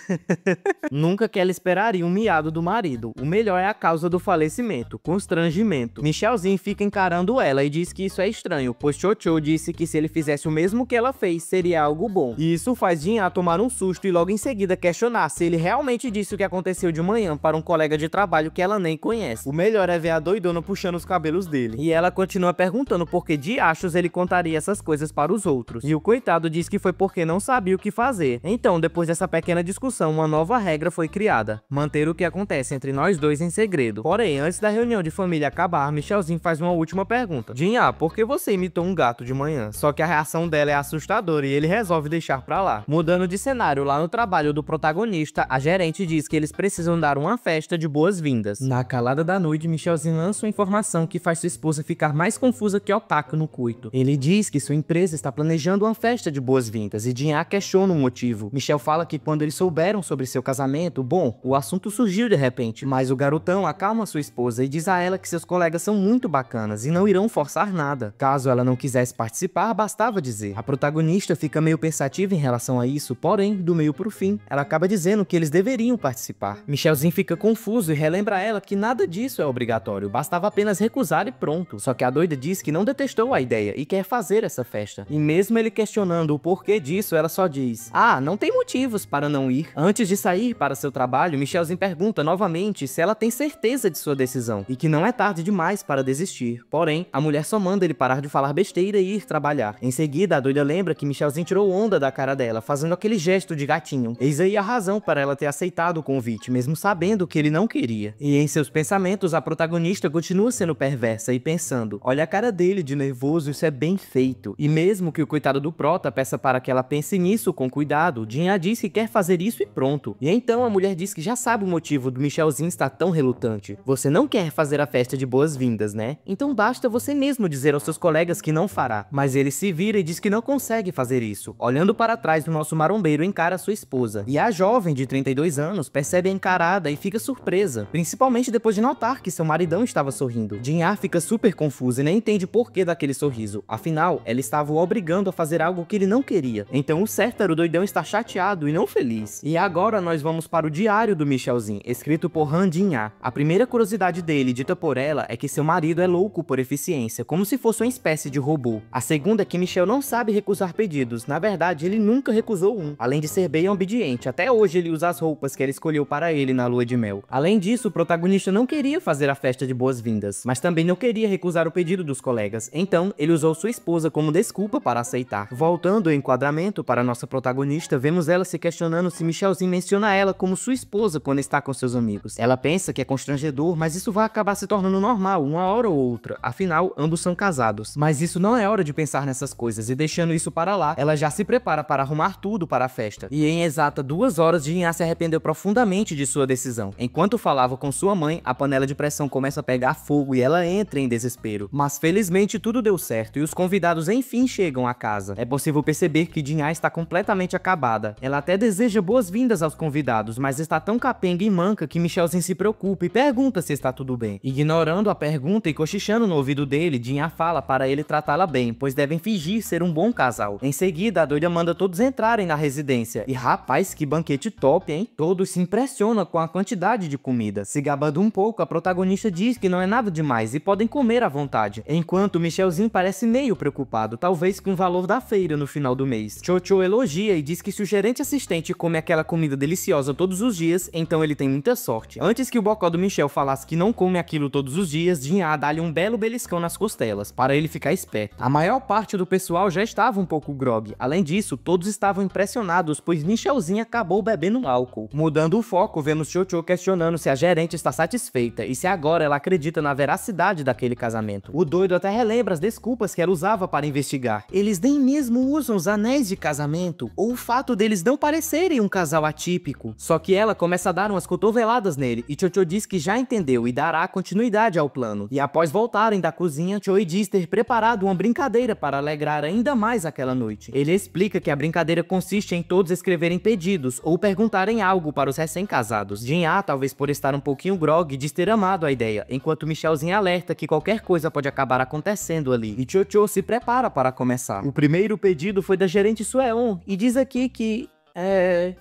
Nunca que ela esperaria um miado do marido. O melhor é a causa do falecimento, constrangimento. Michelzinho fica encarando ela e diz que isso é estranho, pois Chocho disse que se ele fizesse o mesmo que ela fez, seria algo bom. E isso faz Jinha tomar um susto e logo em seguida questionar se ele realmente disse o que aconteceu de manhã para um colega de trabalho que ela nem conhece. O melhor é ver a doidona puxando os cabelos dele. E ela continua perguntando por que diachos ele contaria essas coisas para os outros. E o coitado diz que foi porque não sabia o que fazer. Então, depois dessa pequena discussão, uma nova regra foi criada: manter o que acontece entre nós dois em segredo. Porém, antes da reunião de família acabar, Michelzinho faz uma última pergunta: Jinha, por que você imitou um gato de manhã? Só que a reação dela é assustadora e ele resolve deixar pra lá. Mudando de cenário, lá no trabalho do protagonista, a gerente diz que eles precisam dar uma festa de boas-vindas. Na calada da noite, Michelzinho lança uma informação que faz sua esposa ficar mais confusa que otaku no coito. Ele diz que sua empresa está planejando uma festa de boas-vindas e Jinha questiona o motivo. Michel fala que quando eles souberam sobre seu casamento, bom, o assunto surgiu surgiu de repente, mas o garotão acalma sua esposa e diz a ela que seus colegas são muito bacanas e não irão forçar nada. Caso ela não quisesse participar, bastava dizer. A protagonista fica meio pensativa em relação a isso, porém, do meio pro fim, ela acaba dizendo que eles deveriam participar. Michelzinho fica confuso e relembra a ela que nada disso é obrigatório, bastava apenas recusar e pronto. Só que a doida diz que não detestou a ideia e quer fazer essa festa. E mesmo ele questionando o porquê disso, ela só diz: "Ah, não tem motivos para não ir." Antes de sair para seu trabalho, Michelzinho pergunta novamente se ela tem certeza de sua decisão e que não é tarde demais para desistir. Porém, a mulher só manda ele parar de falar besteira e ir trabalhar. Em seguida, a doida lembra que Michelzinho tirou onda da cara dela, fazendo aquele gesto de gatinho. Eis aí a razão para ela ter aceitado o convite, mesmo sabendo que ele não queria. E em seus pensamentos, a protagonista continua sendo perversa e pensando: olha a cara dele de nervoso, isso é bem feito. E mesmo que o coitado do prota peça para que ela pense nisso com cuidado, Jinha diz que quer fazer isso e pronto. E então a mulher diz que já sabe o motivo do Michelzinho estar tão relutante. Você não quer fazer a festa de boas-vindas, né? Então basta você mesmo dizer aos seus colegas que não fará. Mas ele se vira e diz que não consegue fazer isso. Olhando para trás, o nosso marombeiro encara sua esposa. E a jovem de 32 anos percebe a encarada e fica surpresa, principalmente depois de notar que seu maridão estava sorrindo. Jinha fica super confusa e nem entende o porquê daquele sorriso. Afinal, ela estava o obrigando a fazer algo que ele não queria. Então o certo era o doidão estar chateado e não feliz. E agora nós vamos para o diário do Michelzinho, escrito por Han Jinha. A primeira curiosidade dele, dita por ela, é que seu marido é louco por eficiência, como se fosse uma espécie de robô. A segunda é que Michel não sabe recusar pedidos. Na verdade, ele nunca recusou um. Além de ser bem obediente, até hoje ele usa as roupas que ela escolheu para ele na lua de mel. Além disso, o protagonista não queria fazer a festa de boas-vindas, mas também não queria recusar o pedido dos colegas. Então, ele usou sua esposa como desculpa para aceitar. Voltando ao enquadramento para nossa protagonista, vemos ela se questionando se Michelzinho menciona ela como sua esposa quando está com seus amigos. Ela pensa que é constrangedor, mas isso vai acabar se tornando normal, uma hora ou outra. Afinal, ambos são casados. Mas isso não é hora de pensar nessas coisas, e deixando isso para lá, ela já se prepara para arrumar tudo para a festa. E em exata 2 horas, Jinha se arrependeu profundamente de sua decisão. Enquanto falava com sua mãe, a panela de pressão começa a pegar fogo e ela entra em desespero. Mas felizmente tudo deu certo e os convidados enfim chegam à casa. É possível perceber que Jinha está completamente acabada. Ela até deseja boas-vindas aos convidados, mas está tão capenga e manca que Michelzinho se preocupa e pergunta se está tudo bem. Ignorando a pergunta e cochichando no ouvido dele, Jinha fala para ele tratá-la bem, pois devem fingir ser um bom casal. Em seguida, a doida manda todos entrarem na residência. E rapaz, que banquete top, hein? Todos se impressionam com a quantidade de comida. Se gabando um pouco, a protagonista diz que não é nada demais e podem comer à vontade. Enquanto Michelzinho parece meio preocupado, talvez com o valor da feira no final do mês. Chocho elogia e diz que se o gerente assistente come aquela comida deliciosa todos os dias, então ele tem muita sorte. Antes que o bocó do Michel falasse que não come aquilo todos os dias, Jinha dá-lhe um belo beliscão nas costelas, para ele ficar esperto. A maior parte do pessoal já estava um pouco grogue. Além disso, todos estavam impressionados, pois Michelzinho acabou bebendo álcool. Mudando o foco, vemos Chocho questionando se a gerente está satisfeita e se agora ela acredita na veracidade daquele casamento. O doido até relembra as desculpas que ela usava para investigar. Eles nem mesmo usam os anéis de casamento, ou o fato deles não parecerem um casal atípico. Só que ela começa a dar umas cotoveladas nele, e Chocho diz que já entendeu e dará continuidade ao plano. E após voltarem da cozinha, Choi diz ter preparado uma brincadeira para alegrar ainda mais aquela noite. Ele explica que a brincadeira consiste em todos escreverem pedidos ou perguntarem algo para os recém-casados. Jinha, talvez por estar um pouquinho grog, diz ter amado a ideia, enquanto Michelzinho alerta que qualquer coisa pode acabar acontecendo ali. E Chocho se prepara para começar. O primeiro pedido foi da gerente Sueon, e diz aqui que...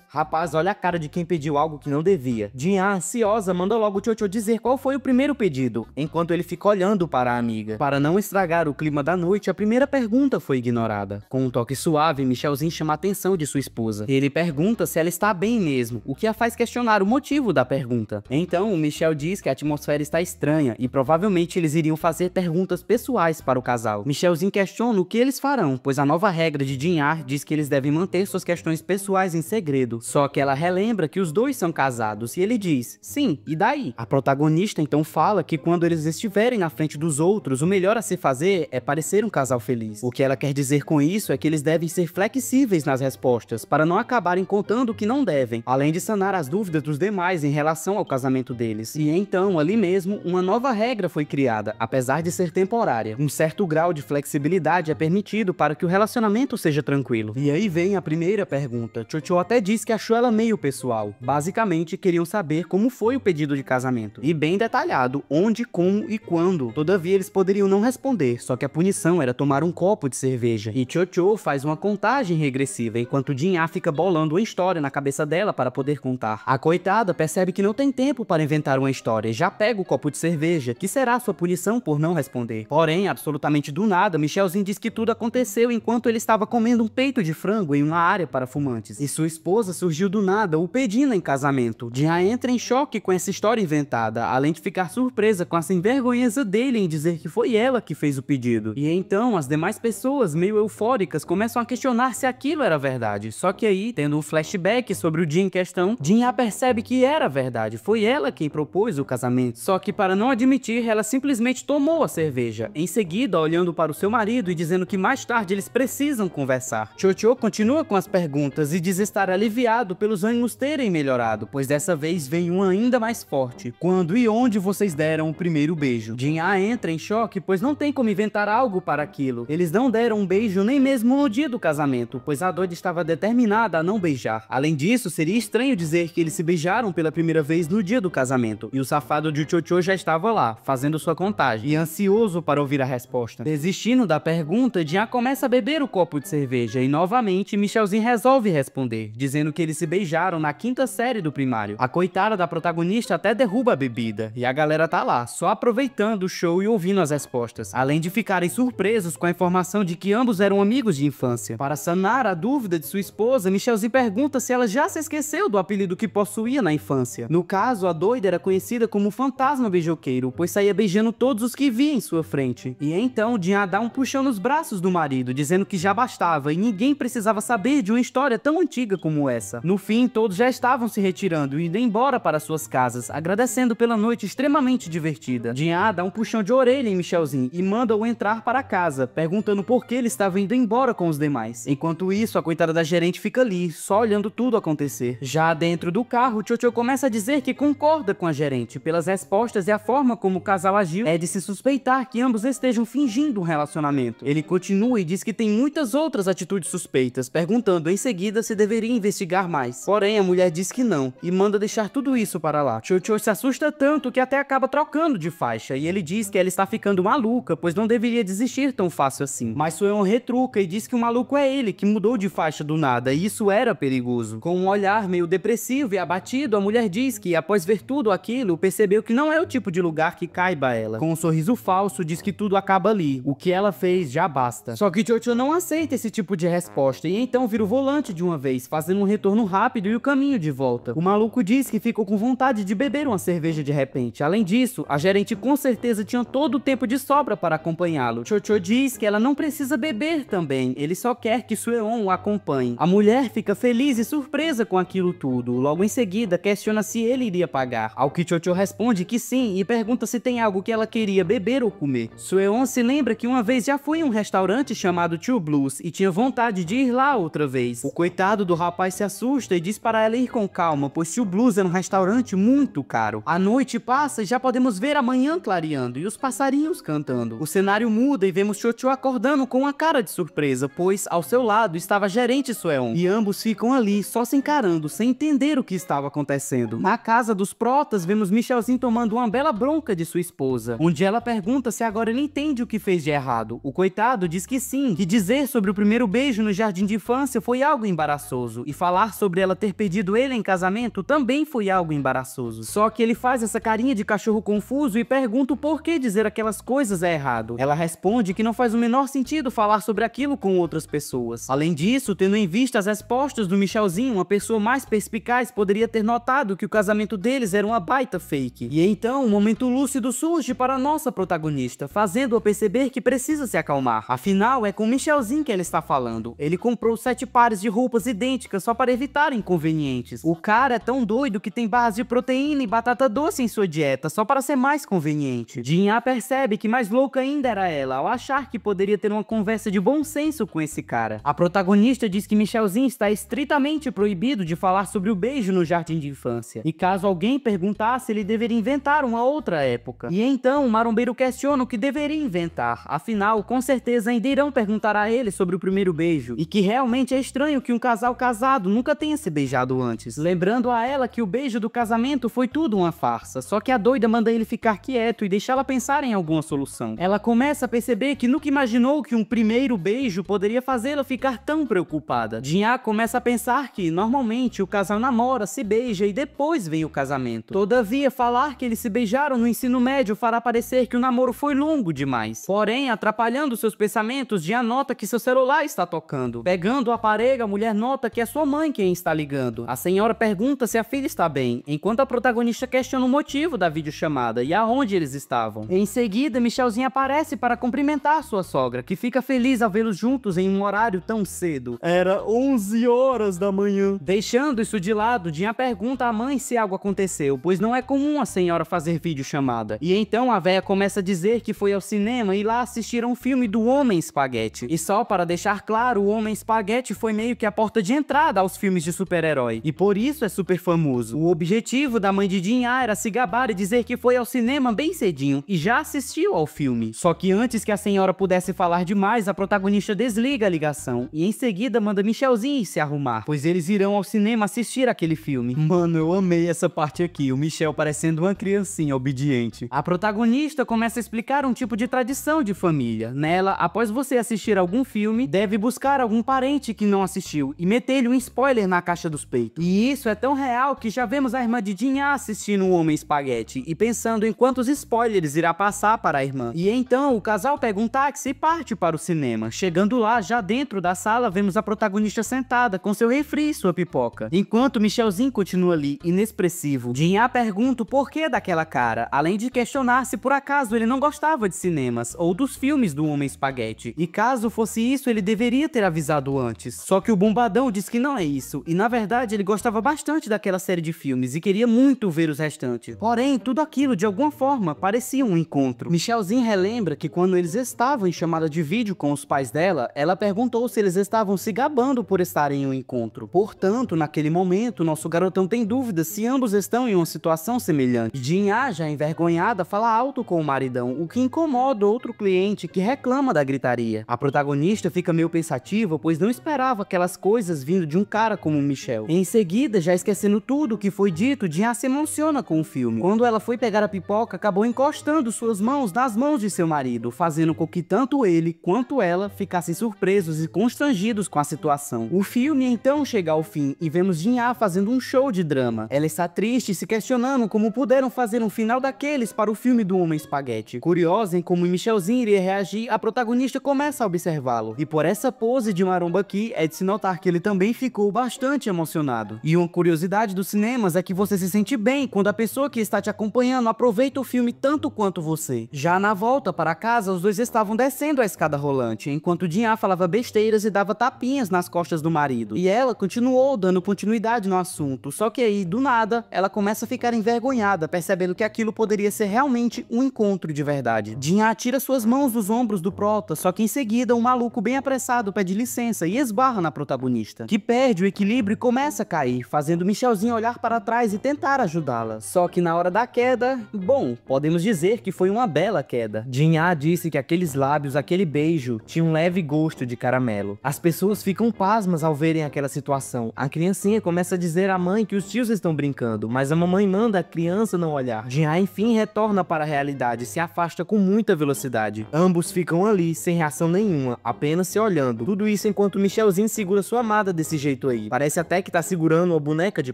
rapaz, olha a cara de quem pediu algo que não devia. Jinha, ansiosa, manda logo Chocho dizer qual foi o primeiro pedido, enquanto ele fica olhando para a amiga. Para não estragar o clima da noite, a primeira pergunta foi ignorada. Com um toque suave, Michelzinho chama a atenção de sua esposa. Ele pergunta se ela está bem mesmo, o que a faz questionar o motivo da pergunta. Então, o Michel diz que a atmosfera está estranha e provavelmente eles iriam fazer perguntas pessoais para o casal. Michelzinho questiona o que eles farão, pois a nova regra de Jinha diz que eles devem manter suas questões pessoais em segredo. Só que ela relembra que os dois são casados e ele diz: sim, e daí? A protagonista então fala que quando eles estiverem na frente dos outros, o melhor a se fazer é parecer um casal feliz. O que ela quer dizer com isso é que eles devem ser flexíveis nas respostas, para não acabarem contando o que não devem, além de sanar as dúvidas dos demais em relação ao casamento deles. E então, ali mesmo, uma nova regra foi criada, apesar de ser temporária. Um certo grau de flexibilidade é permitido para que o relacionamento seja tranquilo. E aí vem a primeira pergunta. Chocho até diz que achou ela meio pessoal. Basicamente, queriam saber como foi o pedido de casamento. E bem detalhado, onde, como e quando. Todavia, eles poderiam não responder, só que a punição era tomar um copo de cerveja. E Chocho faz uma contagem regressiva, enquanto Jin-A fica bolando uma história na cabeça dela para poder contar. A coitada percebe que não tem tempo para inventar uma história e já pega o copo de cerveja, que será sua punição por não responder. Porém, absolutamente do nada, Michelzinho diz que tudo aconteceu enquanto ele estava comendo um peito de frango em uma área para fumantes. E sua esposa surgiu do nada, o pedindo em casamento. Jin-A entra em choque com essa história inventada, além de ficar surpresa com a sem-vergonheza dele em dizer que foi ela que fez o pedido. E então, as demais pessoas, meio eufóricas, começam a questionar se aquilo era verdade. Só que aí, tendo um flashback sobre o dia em questão, Jin-A percebe que era verdade, foi ela quem propôs o casamento. Só que para não admitir, ela simplesmente tomou a cerveja. Em seguida, olhando para o seu marido e dizendo que mais tarde eles precisam conversar. Chocho continua com as perguntas e diz estar aliviado pelos ânimos terem melhorado, pois dessa vez vem um ainda mais forte. Quando e onde vocês deram o primeiro beijo? Jin-A entra em choque, pois não tem como inventar algo para aquilo. Eles não deram um beijo nem mesmo no dia do casamento, pois a doida estava determinada a não beijar. Além disso, seria estranho dizer que eles se beijaram pela primeira vez no dia do casamento, e o safado de Chocho já estava lá, fazendo sua contagem, e ansioso para ouvir a resposta. Desistindo da pergunta, Jin-A começa a beber o copo de cerveja, e novamente Michelzinho resolve responder, dizendo que eles se beijaram na 5ª série do primário. A coitada da protagonista até derruba a bebida, e a galera tá lá, só aproveitando o show e ouvindo as respostas, além de ficarem surpresos com a informação de que ambos eram amigos de infância. Para sanar a dúvida de sua esposa, Michelzinho pergunta se ela já se esqueceu do apelido que possuía na infância. No caso, a doida era conhecida como Fantasma Beijoqueiro, pois saía beijando todos os que via em sua frente. E então, Jin-A dá um puxão nos braços do marido, dizendo que já bastava e ninguém precisava saber de uma história tão antiga como essa. No fim, todos já estavam se retirando e indo embora para suas casas, agradecendo pela noite extremamente divertida. Jin-A dá um puxão de orelha em Michelzinho e manda-o entrar para casa, perguntando por que ele estava indo embora com os demais. Enquanto isso, a coitada da gerente fica ali, só olhando tudo acontecer. Já dentro do carro, Chocho começa a dizer que concorda com a gerente pelas respostas e a forma como o casal agiu. É de se suspeitar que ambos estejam fingindo um relacionamento. Ele continua e diz que tem muitas outras atitudes suspeitas, perguntando em seguida se deveria investigar mais. Porém, a mulher diz que não, e manda deixar tudo isso para lá. Chocho se assusta tanto que até acaba trocando de faixa, e ele diz que ela está ficando maluca, pois não deveria desistir tão fácil assim. Mas Sueon retruca e diz que o maluco é ele, que mudou de faixa do nada, e isso era perigoso. Com um olhar meio depressivo e abatido, a mulher diz que, após ver tudo aquilo, percebeu que não é o tipo de lugar que caiba a ela. Com um sorriso falso, diz que tudo acaba ali. O que ela fez já basta. Só que Chocho não aceita esse tipo de resposta, e então vira o volante de uma vez, fazendo um retorno rápido e o caminho de volta. O maluco diz que ficou com vontade de beber uma cerveja de repente. Além disso, a gerente com certeza tinha todo o tempo de sobra para acompanhá-lo. Chocho diz que ela não precisa beber também, ele só quer que Sueon o acompanhe. A mulher fica feliz e surpresa com aquilo tudo. Logo em seguida, questiona se ele iria pagar, ao que Chocho responde que sim e pergunta se tem algo que ela queria beber ou comer. Sueon se lembra que uma vez já foi em um restaurante chamado Two Blues e tinha vontade de ir lá outra vez. O coitado do rapaz se assusta e diz para ela ir com calma, pois Two Blues era um restaurante muito caro. A noite passa e já podemos ver a manhã clareando e os passarinhos cantando. O cenário muda e vemos Chocho acordando com uma cara de surpresa, pois ao seu lado estava a gerente Sueon, e ambos ficam ali só se encarando, sem entender o que estava acontecendo. Na casa dos protas, vemos Michelzinho tomando uma bela bronca de sua esposa, onde ela pergunta se agora ele entende o que fez de errado. O coitado diz que sim, que dizer sobre o primeiro beijo no jardim de infância foi algo embaraçoso, e falar sobre ela ter pedido ele em casamento também foi algo embaraçoso. Só que ele faz essa carinha de cachorro confuso e pergunta o porquê dizer aquelas coisas é errado. Ela responde que não faz o menor sentido falar sobre aquilo com outras pessoas. Além disso, tendo em vista as respostas do Michelzinho, uma pessoa mais perspicaz poderia ter notado que o casamento deles era uma baita fake. E então, um momento lúcido surge para a nossa protagonista, fazendo-a perceber que precisa se acalmar. Afinal, é com o Michelzinho que ela está falando. Ele comprou 7 pares de roupas idênticas só para evitar inconvenientes. O cara é tão doido que tem barras de proteína e batata doce em sua dieta, só para ser mais conveniente. Jin-A percebe que mais louca ainda era ela, ao achar que poderia ter uma conversa de bom senso com esse cara. A protagonista diz que Michelzinho está estritamente proibido de falar sobre o beijo no jardim de infância, e caso alguém perguntasse, ele deveria inventar uma outra época. E então, o marombeiro questiona o que deveria inventar, afinal, com certeza ainda irão perguntar a ele sobre o primeiro beijo, e que realmente é estranho que um casal casal casado nunca tenha se beijado antes, lembrando a ela que o beijo do casamento foi tudo uma farsa, só que a doida manda ele ficar quieto e deixá-la pensar em alguma solução. Ela começa a perceber que nunca imaginou que um primeiro beijo poderia fazê-la ficar tão preocupada. Jinha começa a pensar que, normalmente, o casal namora, se beija e depois vem o casamento. Todavia, falar que eles se beijaram no ensino médio fará parecer que o namoro foi longo demais. Porém, atrapalhando seus pensamentos, Jinha nota que seu celular está tocando. Pegando o aparelho, a mulher nota que é sua mãe quem está ligando. A senhora pergunta se a filha está bem, enquanto a protagonista questiona o motivo da videochamada e aonde eles estavam. Em seguida, Michelzinho aparece para cumprimentar sua sogra, que fica feliz ao vê-los juntos em um horário tão cedo. Era 11 horas da manhã. Deixando isso de lado, Jinha pergunta à mãe se algo aconteceu, pois não é comum a senhora fazer videochamada. E então a véia começa a dizer que foi ao cinema e lá assistir a um filme do Homem Espaguete. E só para deixar claro, o Homem Espaguete foi meio que a porta de entrada aos filmes de super-herói, e por isso é super famoso. O objetivo da mãe de Jinha era se gabar e dizer que foi ao cinema bem cedinho e já assistiu ao filme. Só que antes que a senhora pudesse falar demais, a protagonista desliga a ligação e em seguida manda Michelzinho se arrumar, pois eles irão ao cinema assistir aquele filme. Mano, eu amei essa parte aqui, o Michel parecendo uma criancinha obediente. A protagonista começa a explicar um tipo de tradição de família. Nela, após você assistir algum filme, deve buscar algum parente que não assistiu e meter-lhe um spoiler na caixa dos peitos. E isso é tão real que já vemos a irmã de Jinha assistindo o Homem Espaguete e pensando em quantos spoilers irá passar para a irmã. E então o casal pega um táxi e parte para o cinema. Chegando lá, já dentro da sala, vemos a protagonista sentada com seu refri e sua pipoca, enquanto Michelzinho continua ali, inexpressivo. Jinha pergunta o porquê daquela cara, além de questionar se por acaso ele não gostava de cinemas ou dos filmes do Homem Espaguete. E caso fosse isso, ele deveria ter avisado antes. Só que o bombadão diz que não é isso, e na verdade ele gostava bastante daquela série de filmes e queria muito ver os restantes. Porém, tudo aquilo de alguma forma parecia um encontro. Michelzinho relembra que quando eles estavam em chamada de vídeo com os pais dela, ela perguntou se eles estavam se gabando por estarem em um encontro. Portanto, naquele momento, nosso garotão tem dúvidas se ambos estão em uma situação semelhante. Jinha, já envergonhada, fala alto com o maridão, o que incomoda outro cliente que reclama da gritaria. A protagonista fica meio pensativa, pois não esperava aquelas coisas vindo de um cara como o Michel. Em seguida, já esquecendo tudo o que foi dito, Jinha se emociona com o filme. Quando ela foi pegar a pipoca, acabou encostando suas mãos nas mãos de seu marido, fazendo com que tanto ele quanto ela ficassem surpresos e constrangidos com a situação. O filme então chega ao fim e vemos Jinha fazendo um show de drama. Ela está triste, se questionando como puderam fazer um final daqueles para o filme do Homem Espaguete. Curiosa em como Michelzinho iria reagir, a protagonista começa a observá-lo. E por essa pose de maromba aqui, é de se notar que ele também ficou bastante emocionado. E uma curiosidade dos cinemas é que você se sente bem quando a pessoa que está te acompanhando aproveita o filme tanto quanto você. Já na volta para casa, os dois estavam descendo a escada rolante, enquanto Jinha falava besteiras e dava tapinhas nas costas do marido. E ela continuou dando continuidade no assunto, só que aí, do nada, ela começa a ficar envergonhada, percebendo que aquilo poderia ser realmente um encontro de verdade. Jinha tira suas mãos dos ombros do prota, só que em seguida um maluco bem apressado pede licença e esbarra na protagonista, que perde o equilíbrio e começa a cair, fazendo Michelzinho olhar para trás e tentar ajudá-la. Só que na hora da queda, bom, podemos dizer que foi uma bela queda. Jinha disse que aqueles lábios, aquele beijo, tinha um leve gosto de caramelo. As pessoas ficam pasmas ao verem aquela situação. A criancinha começa a dizer à mãe que os tios estão brincando, mas a mamãe manda a criança não olhar. Jinha enfim retorna para a realidade e se afasta com muita velocidade. Ambos ficam ali, sem reação nenhuma, apenas se olhando. Tudo isso enquanto Michelzinho segura sua amada desse jeito aí. Parece até que tá segurando uma boneca de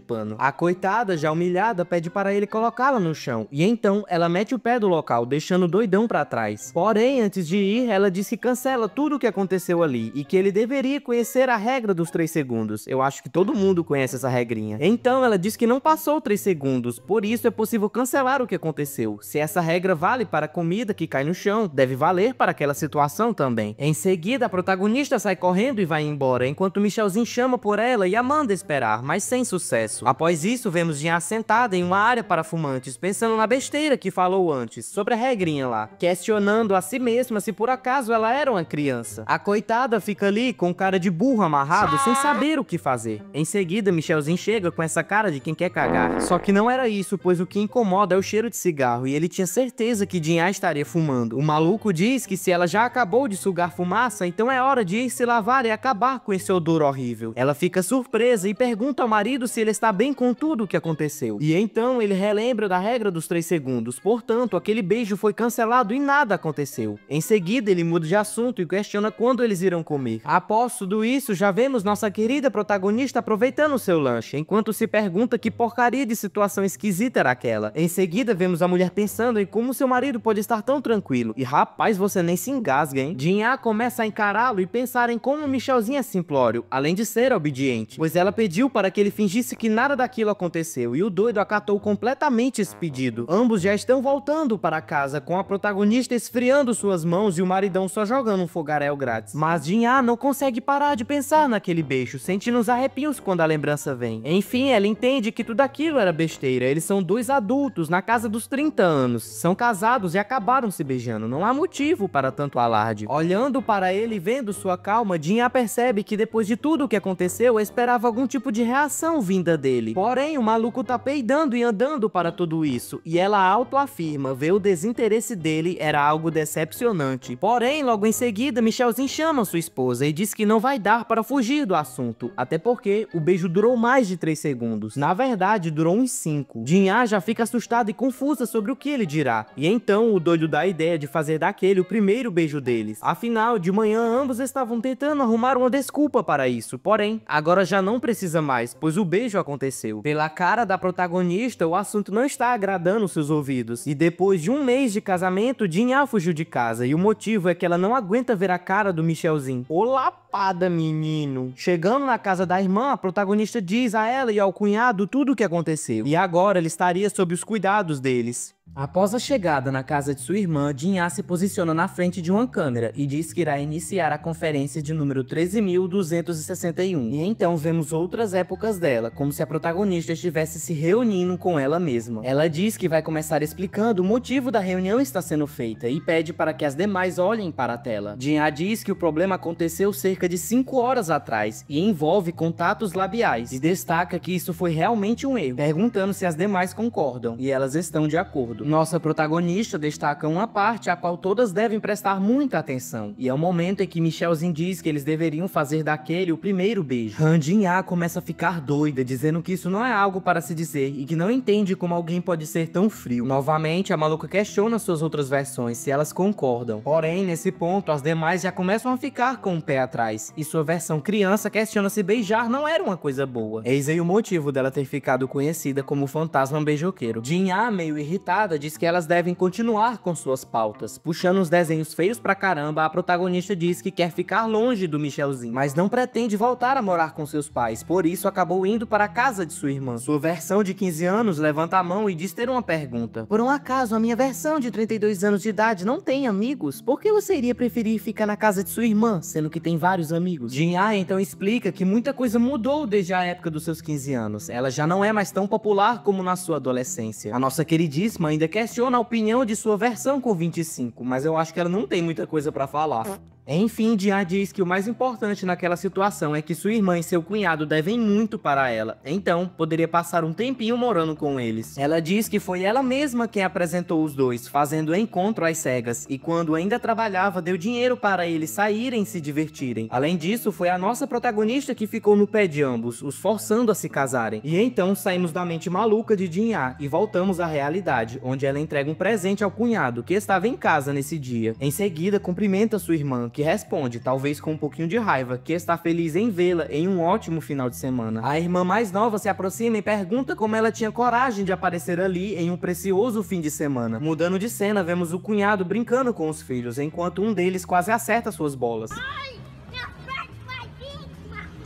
pano. A coitada, já humilhada, pede para ele colocá-la no chão. E então, ela mete o pé do local, deixando o doidão pra trás. Porém, antes de ir, ela diz que cancela tudo o que aconteceu ali e que ele deveria conhecer a regra dos 3 segundos. Eu acho que todo mundo conhece essa regrinha. Então, ela diz que não passou 3 segundos, por isso é possível cancelar o que aconteceu. Se essa regra vale para a comida que cai no chão, deve valer para aquela situação também. Em seguida, a protagonista sai correndo e vai embora, enquanto Michelzinho chama por ela e a manda esperar, mas sem sucesso. Após isso, vemos Jinha sentada em uma área para fumantes, pensando na besteira que falou antes, sobre a regrinha lá, questionando a si mesma se por acaso ela era uma criança. A coitada fica ali com cara de burro amarrado, sem saber o que fazer. Em seguida, Michelzinho chega com essa cara de quem quer cagar. Só que não era isso, pois o que incomoda é o cheiro de cigarro, e ele tinha certeza que Jinha estaria fumando. O maluco diz que se ela já acabou de sugar fumaça, então é hora de ir se lavar e acabar com esse odor horrível. Ela fica surpresa e pergunta ao marido se ele está bem com tudo o que aconteceu. E então ele relembra da regra dos 3 segundos, portanto aquele beijo foi cancelado e nada aconteceu. Em seguida ele muda de assunto e questiona quando eles irão comer. Após tudo isso, já vemos nossa querida protagonista aproveitando o seu lanche, enquanto se pergunta que porcaria de situação esquisita era aquela. Em seguida vemos a mulher pensando em como seu marido pode estar tão tranquilo. E rapaz, você nem se engasga, hein? Jin-Ah começa a encará-lo e pensar em como Michelzinho é simplório, além de ser obediente, pois ela pediu para que ele fingisse que nada daquilo aconteceu, e o doido acatou completamente esse pedido. Ambos já estão voltando para casa, com a protagonista esfriando suas mãos e o maridão só jogando um fogaréu grátis. Mas Jin-Ah não consegue parar de pensar naquele beijo, sentindo os arrepios quando a lembrança vem. Enfim, ela entende que tudo aquilo era besteira. Eles são 2 adultos na casa dos 30 anos, são casados e acabaram se beijando, não há motivo para tanto alarde. Olhando para ele e vendo sua calma, Jin-Ah percebe que depois de tudo o que aconteceu, esperava algum tipo de reação vinda dele. Porém, o maluco tá peidando e andando para tudo isso, e ela autoafirma ver o desinteresse dele era algo decepcionante. Porém, logo em seguida, Michelzinho chama sua esposa e diz que não vai dar para fugir do assunto, até porque o beijo durou mais de 3 segundos. Na verdade, durou uns 5. Jin-Ah já fica assustada e confusa sobre o que ele dirá, e então o doido dá a ideia de fazer daquele o primeiro beijo deles. Afinal, de manhã ambos estavam tentando arrumar uma desculpa para isso, porém, agora já não precisa mais, pois o beijo aconteceu. Pela cara da protagonista, o assunto não está agradando seus ouvidos, e depois de 1 mês de casamento, Jin-Ah fugiu de casa, e o motivo é que ela não aguenta ver a cara do Michelzinho. Ô lapada, menino! Chegando na casa da irmã, a protagonista diz a ela e ao cunhado tudo o que aconteceu, e agora ele estaria sob os cuidados deles. Após a chegada na casa de sua irmã, Jin-Ah se posiciona na frente de uma câmera e diz que irá iniciar a conferência de número 13.261. E então vemos outras épocas dela, como se a protagonista estivesse se reunindo com ela mesma. Ela diz que vai começar explicando o motivo da reunião estar sendo feita e pede para que as demais olhem para a tela. Jin-Ah diz que o problema aconteceu cerca de 5 horas atrás e envolve contatos labiais, e destaca que isso foi realmente um erro, perguntando se as demais concordam, e elas estão de acordo. Nossa protagonista destaca uma parte a qual todas devem prestar muita atenção, e é o momento em que Michelzinho diz que eles deveriam fazer daquele o primeiro beijo. Jin-Ah começa a ficar doida, dizendo que isso não é algo para se dizer e que não entende como alguém pode ser tão frio. Novamente, a maluca questiona suas outras versões, se elas concordam. Porém, nesse ponto, as demais já começam a ficar com o pé atrás, e sua versão criança questiona se beijar não era uma coisa boa. Eis aí o motivo dela ter ficado conhecida como fantasma beijoqueiro. Jin-Ah, meio irritada, diz que elas devem continuar com suas pautas. Puxando os desenhos feios pra caramba, a protagonista diz que quer ficar longe do Michelzinho, mas não pretende voltar a morar com seus pais, por isso acabou indo para a casa de sua irmã. Sua versão de 15 anos levanta a mão e diz ter uma pergunta. Por um acaso, a minha versão de 32 anos de idade não tem amigos? Por que você iria preferir ficar na casa de sua irmã, sendo que tem vários amigos? Jin-Ah então explica que muita coisa mudou desde a época dos seus 15 anos. Ela já não é mais tão popular como na sua adolescência. A nossa queridíssima ainda questiona a opinião de sua versão com 25, mas eu acho que ela não tem muita coisa pra falar. Enfim, Jin-Ah diz que o mais importante naquela situação é que sua irmã e seu cunhado devem muito para ela, então poderia passar um tempinho morando com eles. Ela diz que foi ela mesma quem apresentou os dois, fazendo o encontro às cegas, e quando ainda trabalhava deu dinheiro para eles saírem e se divertirem. Além disso, foi a nossa protagonista que ficou no pé de ambos, os forçando a se casarem. E então saímos da mente maluca de Jin-Ah e voltamos à realidade, onde ela entrega um presente ao cunhado, que estava em casa nesse dia. Em seguida, cumprimenta sua irmã, que responde, talvez com um pouquinho de raiva, que está feliz em vê-la em um ótimo final de semana. A irmã mais nova se aproxima e pergunta como ela tinha coragem de aparecer ali em um precioso fim de semana. Mudando de cena, vemos o cunhado brincando com os filhos, enquanto um deles quase acerta suas bolas.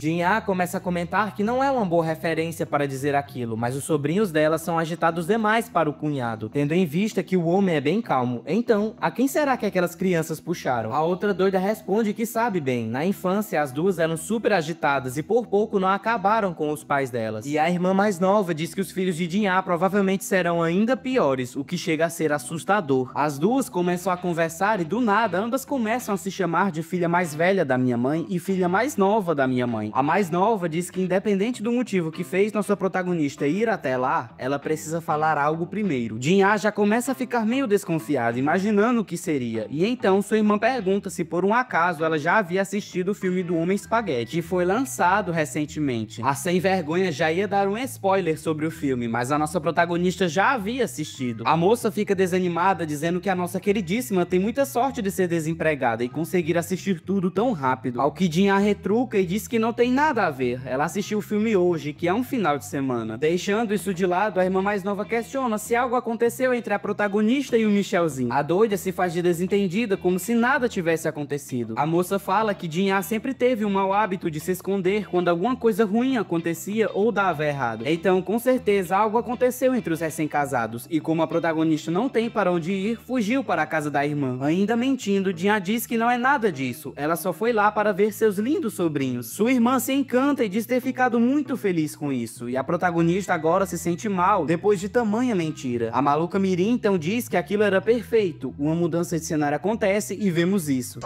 Jin-Ah começa a comentar que não é uma boa referência para dizer aquilo, mas os sobrinhos dela são agitados demais para o cunhado, tendo em vista que o homem é bem calmo. Então, a quem será que aquelas crianças puxaram? A outra doida responde que sabe bem. Na infância, as duas eram super agitadas e por pouco não acabaram com os pais delas. E a irmã mais nova diz que os filhos de Jin-Ah provavelmente serão ainda piores, o que chega a ser assustador. As duas começam a conversar e do nada ambas começam a se chamar de filha mais velha da minha mãe e filha mais nova da minha mãe. mãe. A mais nova diz que independente do motivo que fez nossa protagonista ir até lá, ela precisa falar algo primeiro. Jin-Ah já começa a ficar meio desconfiada, imaginando o que seria, e então sua irmã pergunta se por um acaso ela já havia assistido o filme do Homem Espaguete, que foi lançado recentemente. A sem vergonha já ia dar um spoiler sobre o filme, mas a nossa protagonista já havia assistido. A moça fica desanimada, dizendo que a nossa queridíssima tem muita sorte de ser desempregada e conseguir assistir tudo tão rápido. Ao que Jin-Ah retruca e diz que não tem nada a ver, ela assistiu o filme hoje, que é um final de semana. Deixando isso de lado, a irmã mais nova questiona se algo aconteceu entre a protagonista e o Michelzinho. A doida se faz de desentendida, como se nada tivesse acontecido. A moça fala que Jin-Ah sempre teve um mau hábito de se esconder quando alguma coisa ruim acontecia ou dava errado. Então, com certeza, algo aconteceu entre os recém-casados, e como a protagonista não tem para onde ir, fugiu para a casa da irmã. Ainda mentindo, Jin-Ah diz que não é nada disso, ela só foi lá para ver seus lindos sobrinhos. Sua irmã se encanta e diz ter ficado muito feliz com isso, e a protagonista agora se sente mal depois de tamanha mentira. A maluca mirim então diz que aquilo era perfeito. Uma mudança de cenário acontece e vemos isso.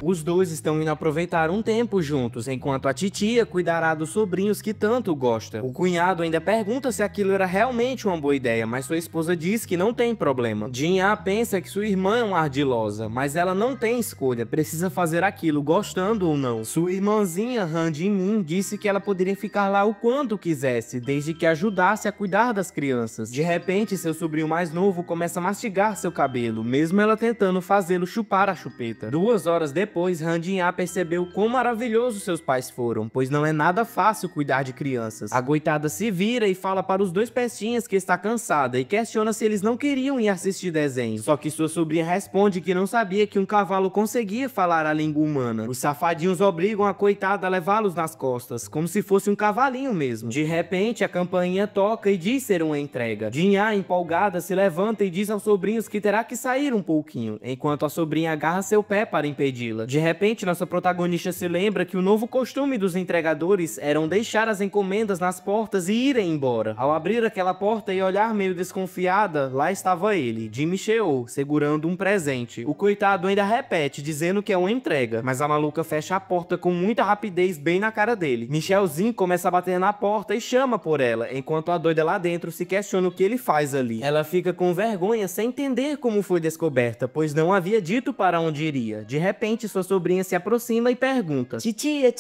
Os dois estão indo aproveitar um tempo juntos, enquanto a titia cuidará dos sobrinhos que tanto gosta. O cunhado ainda pergunta se aquilo era realmente uma boa ideia, mas sua esposa diz que não tem problema. Jin-Ah pensa que sua irmã é uma ardilosa, mas ela não tem escolha, precisa fazer aquilo, gostando ou não. Sua irmãzinha, Han Jin-min, disse que ela poderia ficar lá o quanto quisesse, desde que ajudasse a cuidar das crianças. De repente, seu sobrinho mais novo começa a mastigar seu cabelo, mesmo ela tentando fazê-lo chupar a chupeta. 2 horas depois, Han Jin-Ah percebeu quão maravilhosos seus pais foram, pois não é nada fácil cuidar de crianças. A coitada se vira e fala para os 2 pestinhas que está cansada e questiona se eles não queriam ir assistir desenho. Só que sua sobrinha responde que não sabia que um cavalo conseguia falar a língua humana. Os safadinhos obrigam a coitada a levá-los nas costas, como se fosse um cavalinho mesmo. De repente, a campainha toca e diz ser uma entrega. Jin-Ah, empolgada, se levanta e diz aos sobrinhos que terá que sair um pouquinho, enquanto a sobrinha agarra seu pé para impedi-la. De repente, nossa protagonista se lembra que o novo costume dos entregadores eram deixar as encomendas nas portas e irem embora. Ao abrir aquela porta e olhar meio desconfiada, lá estava ele, Jimmy Cheo, segurando um presente. O coitado ainda repete, dizendo que é uma entrega, mas a maluca fecha a porta com muita rapidez bem na cara dele. Michelzinho começa a bater na porta e chama por ela, enquanto a doida lá dentro se questiona o que ele faz ali. Ela fica com vergonha sem entender como foi descoberta, pois não havia dito para onde iria. De repente, sua sobrinha se aproxima e pergunta: titia,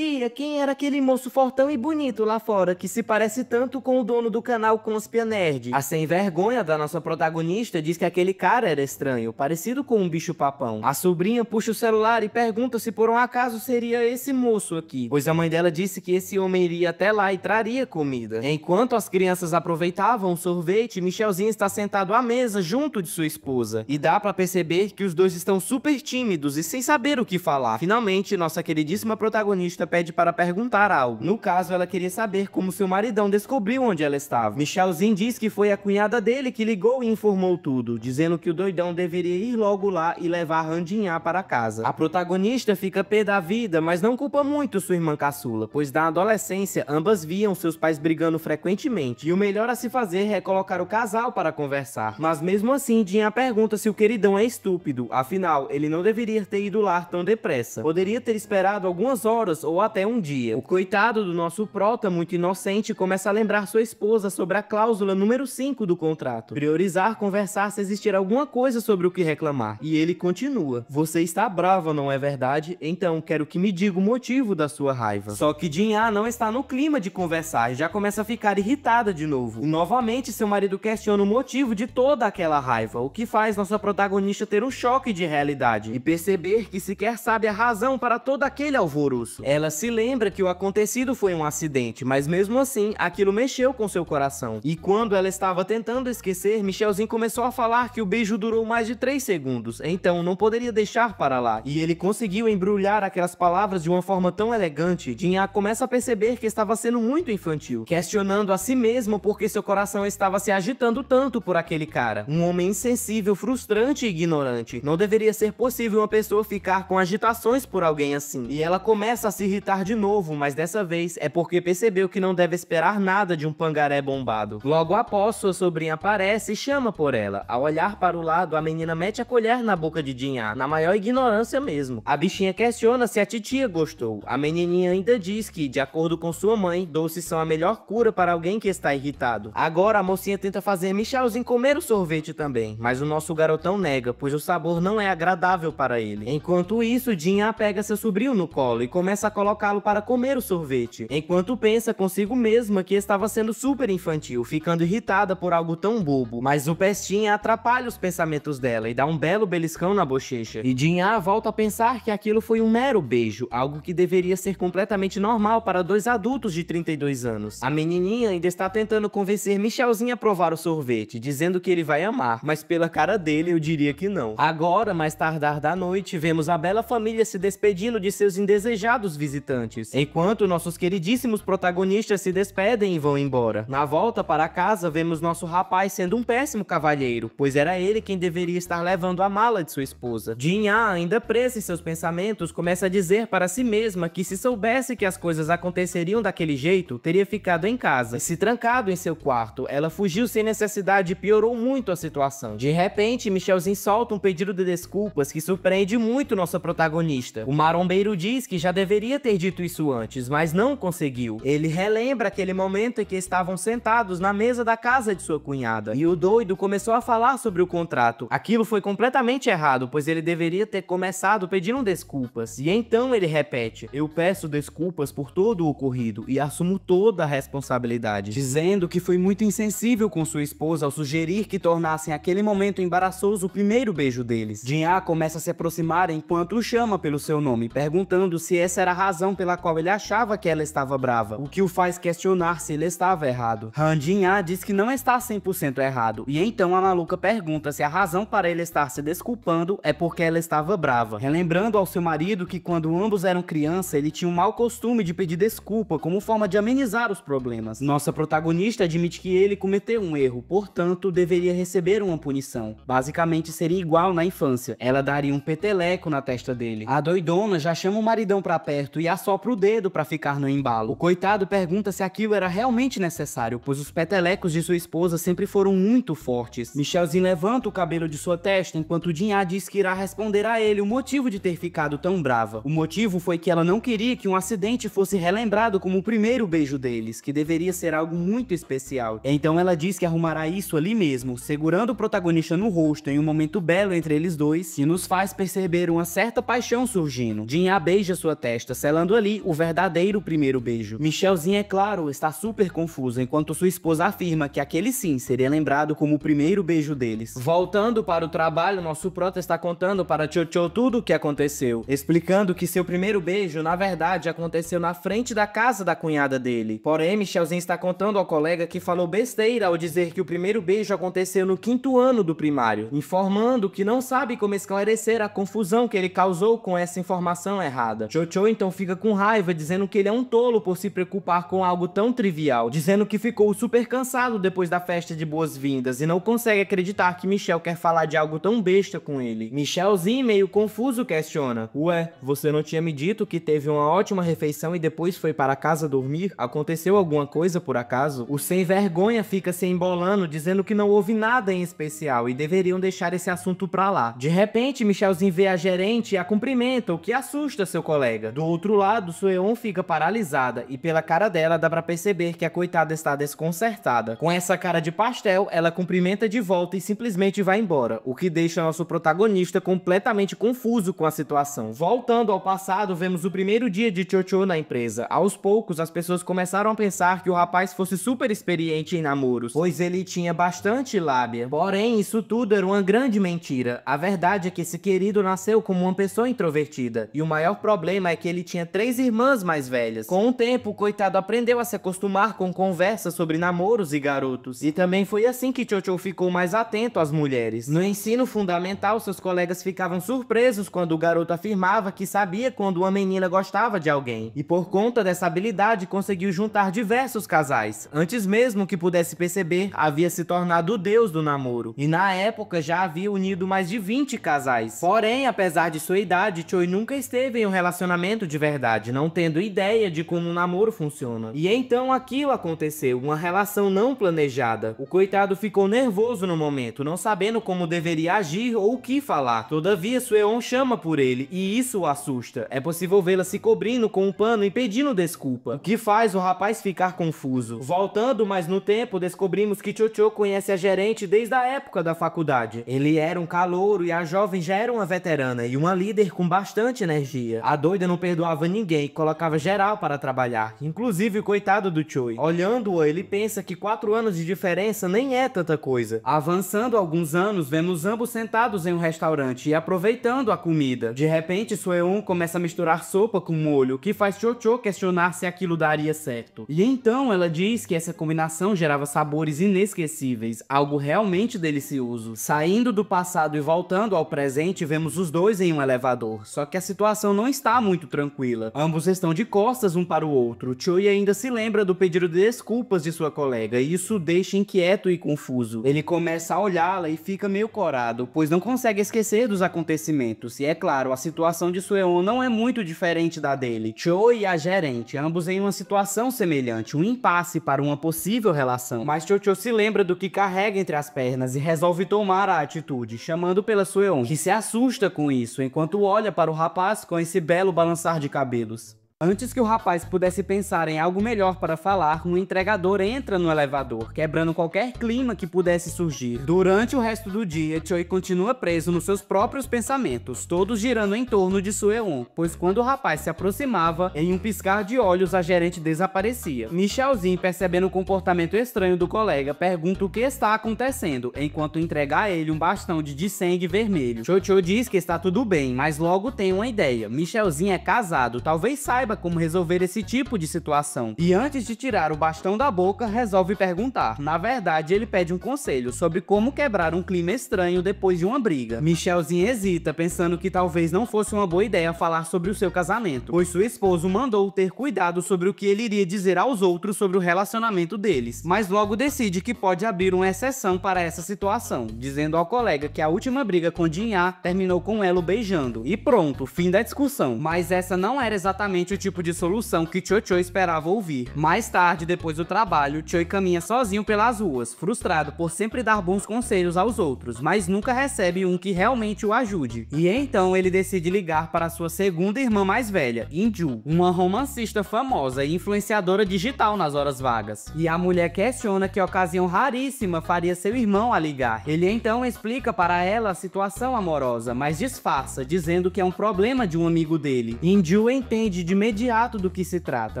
quem era aquele moço fortão e bonito lá fora que se parece tanto com o dono do canal Conspia Nerd? A sem vergonha da nossa protagonista diz que aquele cara era estranho, parecido com um bicho papão. A sobrinha puxa o celular e pergunta se por um acaso seria esse moço aqui, pois a mãe dela disse que esse homem iria até lá e traria comida. Enquanto as crianças aproveitavam o sorvete, Michelzinho está sentado à mesa junto de sua esposa, e dá pra perceber que os dois estão super tímidos e sem saber o que falar. Finalmente, nossa queridíssima protagonista pede para perguntar algo. No caso, ela queria saber como seu maridão descobriu onde ela estava. Michelzinho diz que foi a cunhada dele que ligou e informou tudo, dizendo que o doidão deveria ir logo lá e levar Han Jin-Ah para casa. A protagonista fica pé da vida, mas não culpa muito sua irmã caçula, pois na adolescência ambas viam seus pais brigando frequentemente, e o melhor a se fazer é colocar o casal para conversar. Mas mesmo assim, Jin-Ah pergunta se o queridão é estúpido, afinal, ele não deveria ter ido lá tão depressa. Poderia ter esperado algumas horas ou até um dia. O coitado do nosso prota, muito inocente, começa a lembrar sua esposa sobre a cláusula número 5 do contrato: priorizar conversar se existir alguma coisa sobre o que reclamar. E ele continua: você está brava, não é verdade? Então quero que me diga o motivo da sua raiva. Só que Jin-Ah não está no clima de conversar e já começa a ficar irritada de novo. E novamente seu marido questiona o motivo de toda aquela raiva, o que faz nossa protagonista ter um choque de realidade e perceber que sequer sabe a razão para todo aquele alvoroço. Ela se lembra que o acontecido foi um acidente, mas mesmo assim, aquilo mexeu com seu coração. E quando ela estava tentando esquecer, Michelzinho começou a falar que o beijo durou mais de 3 segundos, então não poderia deixar para lá. E ele conseguiu embrulhar aquelas palavras de uma forma tão elegante. Jin-Ah começa a perceber que estava sendo muito infantil, questionando a si mesmo porque seu coração estava se agitando tanto por aquele cara. Um homem insensível, frustrante e ignorante. Não deveria ser possível uma pessoa ficar lidar com agitações por alguém assim. E ela começa a se irritar de novo, mas dessa vez é porque percebeu que não deve esperar nada de um pangaré bombado. Logo após, sua sobrinha aparece e chama por ela. Ao olhar para o lado, a menina mete a colher na boca de Jin-Ah, na maior ignorância mesmo. A bichinha questiona se a titia gostou. A menininha ainda diz que, de acordo com sua mãe, doces são a melhor cura para alguém que está irritado. Agora a mocinha tenta fazer Michelzinho comer o sorvete também, mas o nosso garotão nega, pois o sabor não é agradável para ele. Enquanto isso, Jin-Ah pega seu sobrinho no colo e começa a colocá-lo para comer o sorvete, enquanto pensa consigo mesma que estava sendo super infantil, ficando irritada por algo tão bobo. Mas o pestinha atrapalha os pensamentos dela e dá um belo beliscão na bochecha. E Jin-Ah volta a pensar que aquilo foi um mero beijo, algo que deveria ser completamente normal para dois adultos de 32 anos. A menininha ainda está tentando convencer Michelzinho a provar o sorvete, dizendo que ele vai amar, mas pela cara dele eu diria que não. Agora, mais tardar da noite, vemos a bela família se despedindo de seus indesejados visitantes, enquanto nossos queridíssimos protagonistas se despedem e vão embora. Na volta para casa, vemos nosso rapaz sendo um péssimo cavalheiro, pois era ele quem deveria estar levando a mala de sua esposa. Jin-Ah, ainda presa em seus pensamentos, começa a dizer para si mesma que se soubesse que as coisas aconteceriam daquele jeito, teria ficado em casa e se trancado em seu quarto. Ela fugiu sem necessidade e piorou muito a situação. De repente, Michelzinho solta um pedido de desculpas que surpreende muito nossa protagonista. O marombeiro diz que já deveria ter dito isso antes, mas não conseguiu. Ele relembra aquele momento em que estavam sentados na mesa da casa de sua cunhada, e o doido começou a falar sobre o contrato. Aquilo foi completamente errado, pois ele deveria ter começado pedindo desculpas, e então ele repete: eu peço desculpas por todo o ocorrido e assumo toda a responsabilidade, dizendo que foi muito insensível com sua esposa ao sugerir que tornassem aquele momento embaraçoso o primeiro beijo deles. Jin-Ah começa a se aproximar enquanto o chama pelo seu nome, perguntando se essa era a razão pela qual ele achava que ela estava brava, o que o faz questionar se ele estava errado. Jin-Ah diz que não está 100% errado, e então a maluca pergunta se a razão para ele estar se desculpando é porque ela estava brava, relembrando ao seu marido que quando ambos eram criança ele tinha um mau costume de pedir desculpa como forma de amenizar os problemas. Nossa protagonista admite que ele cometeu um erro, portanto deveria receber uma punição. Basicamente seria igual na infância, ela daria um peteleco na testa dele. A doidona já chama o maridão pra perto e assopra o dedo pra ficar no embalo. O coitado pergunta se aquilo era realmente necessário, pois os petelecos de sua esposa sempre foram muito fortes. Michelzinho levanta o cabelo de sua testa enquanto Jin-Ah diz que irá responder a ele o motivo de ter ficado tão brava. O motivo foi que ela não queria que um acidente fosse relembrado como o primeiro beijo deles, que deveria ser algo muito especial. Então ela diz que arrumará isso ali mesmo, segurando o protagonista no rosto em um momento belo entre eles dois, que nos faz perceber uma certa paixão surgindo. Jin-Ah beija sua testa, selando ali o verdadeiro primeiro beijo. Michelzinho, é claro, está super confusa, enquanto sua esposa afirma que aquele sim seria lembrado como o primeiro beijo deles. Voltando para o trabalho, nosso prota está contando para Cho-Cho tudo o que aconteceu, explicando que seu primeiro beijo, na verdade, aconteceu na frente da casa da cunhada dele. Porém, Michelzinho está contando ao colega que falou besteira ao dizer que o primeiro beijo aconteceu no 5º ano do primário, informando que não sabe como esclarecer a confusão que ele causou com essa informação errada. Cho-Cho então fica com raiva, dizendo que ele é um tolo por se preocupar com algo tão trivial, dizendo que ficou super cansado depois da festa de boas-vindas e não consegue acreditar que Michel quer falar de algo tão besta com ele. Michelzinho, meio confuso, questiona: ué, você não tinha me dito que teve uma ótima refeição e depois foi para casa dormir? Aconteceu alguma coisa por acaso? O sem vergonha fica se embolando, dizendo que não houve nada em especial e deveriam deixar esse assunto pra lá. De repente, Michelzinho vê a gerente e a cumprimenta, o que assusta seu colega. Do outro lado, Sueon fica paralisada e pela cara dela dá pra perceber que a coitada está desconcertada. Com essa cara de pastel, ela cumprimenta de volta e simplesmente vai embora, o que deixa nosso protagonista completamente confuso com a situação. Voltando ao passado, vemos o primeiro dia de Cho-Cho na empresa. Aos poucos, as pessoas começaram a pensar que o rapaz fosse super experiente em namoros, pois ele tinha bastante lábia. Porém, isso tudo era uma grande mentira. A verdade é que esse querido nasceu como uma pessoa introvertida, e o maior problema é que ele tinha 3 irmãs mais velhas. Com o tempo, o coitado aprendeu a se acostumar com conversas sobre namoros e garotos, e também foi assim que Cho-Cho ficou mais atento às mulheres. No ensino fundamental, seus colegas ficavam surpresos quando o garoto afirmava que sabia quando uma menina gostava de alguém, e por conta dessa habilidade conseguiu juntar diversos casais. Antes mesmo que pudesse perceber, havia se tornado o deus do namoro, e na época já havia unido mais de 20 casais. Porém, apesar Apesar de sua idade, Choi nunca esteve em um relacionamento de verdade, não tendo ideia de como um namoro funciona. E então aquilo aconteceu, uma relação não planejada. O coitado ficou nervoso no momento, não sabendo como deveria agir ou o que falar. Todavia, Sueon chama por ele, e isso o assusta. É possível vê-la se cobrindo com um pano e pedindo desculpa, o que faz o rapaz ficar confuso. Voltando mais no tempo, descobrimos que Cho-Cho conhece a gerente desde a época da faculdade. Ele era um calouro e a jovem já era uma veterana e uma líder com bastante energia. A doida não perdoava ninguém e colocava geral para trabalhar, inclusive o coitado do Choi. Olhando-a, ele pensa que 4 anos de diferença nem é tanta coisa. Avançando alguns anos, vemos ambos sentados em um restaurante e aproveitando a comida. De repente, Sueon começa a misturar sopa com molho, o que faz Cho-Cho questionar se aquilo daria certo. E então ela diz que essa combinação gerava sabores inesquecíveis, algo realmente delicioso. Saindo do passado e voltando ao presente, vemos os dois em um elevador, só que a situação não está muito tranquila. Ambos estão de costas um para o outro. Choi ainda se lembra do pedido de desculpas de sua colega, e isso o deixa inquieto e confuso. Ele começa a olhá-la e fica meio corado, pois não consegue esquecer dos acontecimentos. E é claro, a situação de Sueon não é muito diferente da dele. Choi e a gerente, ambos em uma situação semelhante, um impasse para uma possível relação. Mas Cho-Cho se lembra do que carrega entre as pernas e resolve tomar a atitude, chamando pela Sueon, que se assusta com isso, enquanto olha para o rapaz com esse belo balançar de cabelos. Antes que o rapaz pudesse pensar em algo melhor para falar, um entregador entra no elevador, quebrando qualquer clima que pudesse surgir. Durante o resto do dia, Choi continua preso nos seus próprios pensamentos, todos girando em torno de Sueon, pois quando o rapaz se aproximava, em um piscar de olhos a gerente desaparecia. Michelzinho, percebendo o comportamento estranho do colega, pergunta o que está acontecendo, enquanto entrega a ele um bastão de sangue vermelho. Cho-Cho diz que está tudo bem, mas logo tem uma ideia. Michelzinho é casado, talvez saiba como resolver esse tipo de situação. E antes de tirar o bastão da boca, resolve perguntar. Na verdade, ele pede um conselho sobre como quebrar um clima estranho depois de uma briga. Michelzinho hesita, pensando que talvez não fosse uma boa ideia falar sobre o seu casamento, pois seu esposo mandou ter cuidado sobre o que ele iria dizer aos outros sobre o relacionamento deles, mas logo decide que pode abrir uma exceção para essa situação, dizendo ao colega que a última briga com Jin-Ah terminou com ela o beijando. E pronto, fim da discussão. Mas essa não era exatamente o tipo de solução que Cho-Cho esperava ouvir. Mais tarde, depois do trabalho, Choi caminha sozinho pelas ruas, frustrado por sempre dar bons conselhos aos outros, mas nunca recebe um que realmente o ajude. E então ele decide ligar para sua segunda irmã mais velha, In-Ju, uma romancista famosa e influenciadora digital nas horas vagas. E a mulher questiona que ocasião raríssima faria seu irmão a ligar. Ele então explica para ela a situação amorosa, mas disfarça, dizendo que é um problema de um amigo dele. In-Ju entende de imediato do que se trata,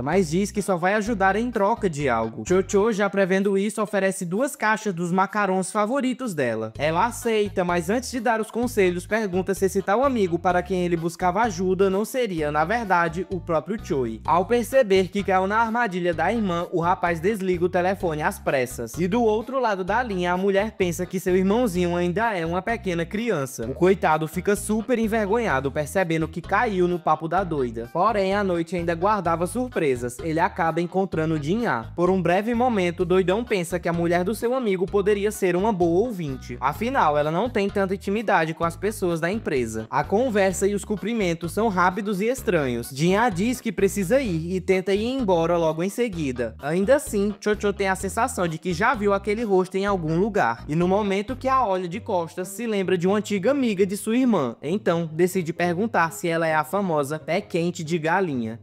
mas diz que só vai ajudar em troca de algo. Cho-Cho, já prevendo isso, oferece 2 caixas dos macarons favoritos dela. Ela aceita, mas antes de dar os conselhos, pergunta se esse tal amigo para quem ele buscava ajuda não seria, na verdade, o próprio Choi. Ao perceber que caiu na armadilha da irmã, o rapaz desliga o telefone às pressas. E do outro lado da linha, a mulher pensa que seu irmãozinho ainda é uma pequena criança. O coitado fica super envergonhado, percebendo que caiu no papo da doida. Porém, a noite ainda guardava surpresas. Ele acaba encontrando Jin-Ah. Por um breve momento, o doidão pensa que a mulher do seu amigo poderia ser uma boa ouvinte. Afinal, ela não tem tanta intimidade com as pessoas da empresa. A conversa e os cumprimentos são rápidos e estranhos. Jin-Ah diz que precisa ir e tenta ir embora logo em seguida. Ainda assim, Cho-Cho tem a sensação de que já viu aquele rosto em algum lugar. E no momento que a olha de costas, se lembra de uma antiga amiga de sua irmã. Então, decide perguntar se ela é a famosa pé quente de galinha.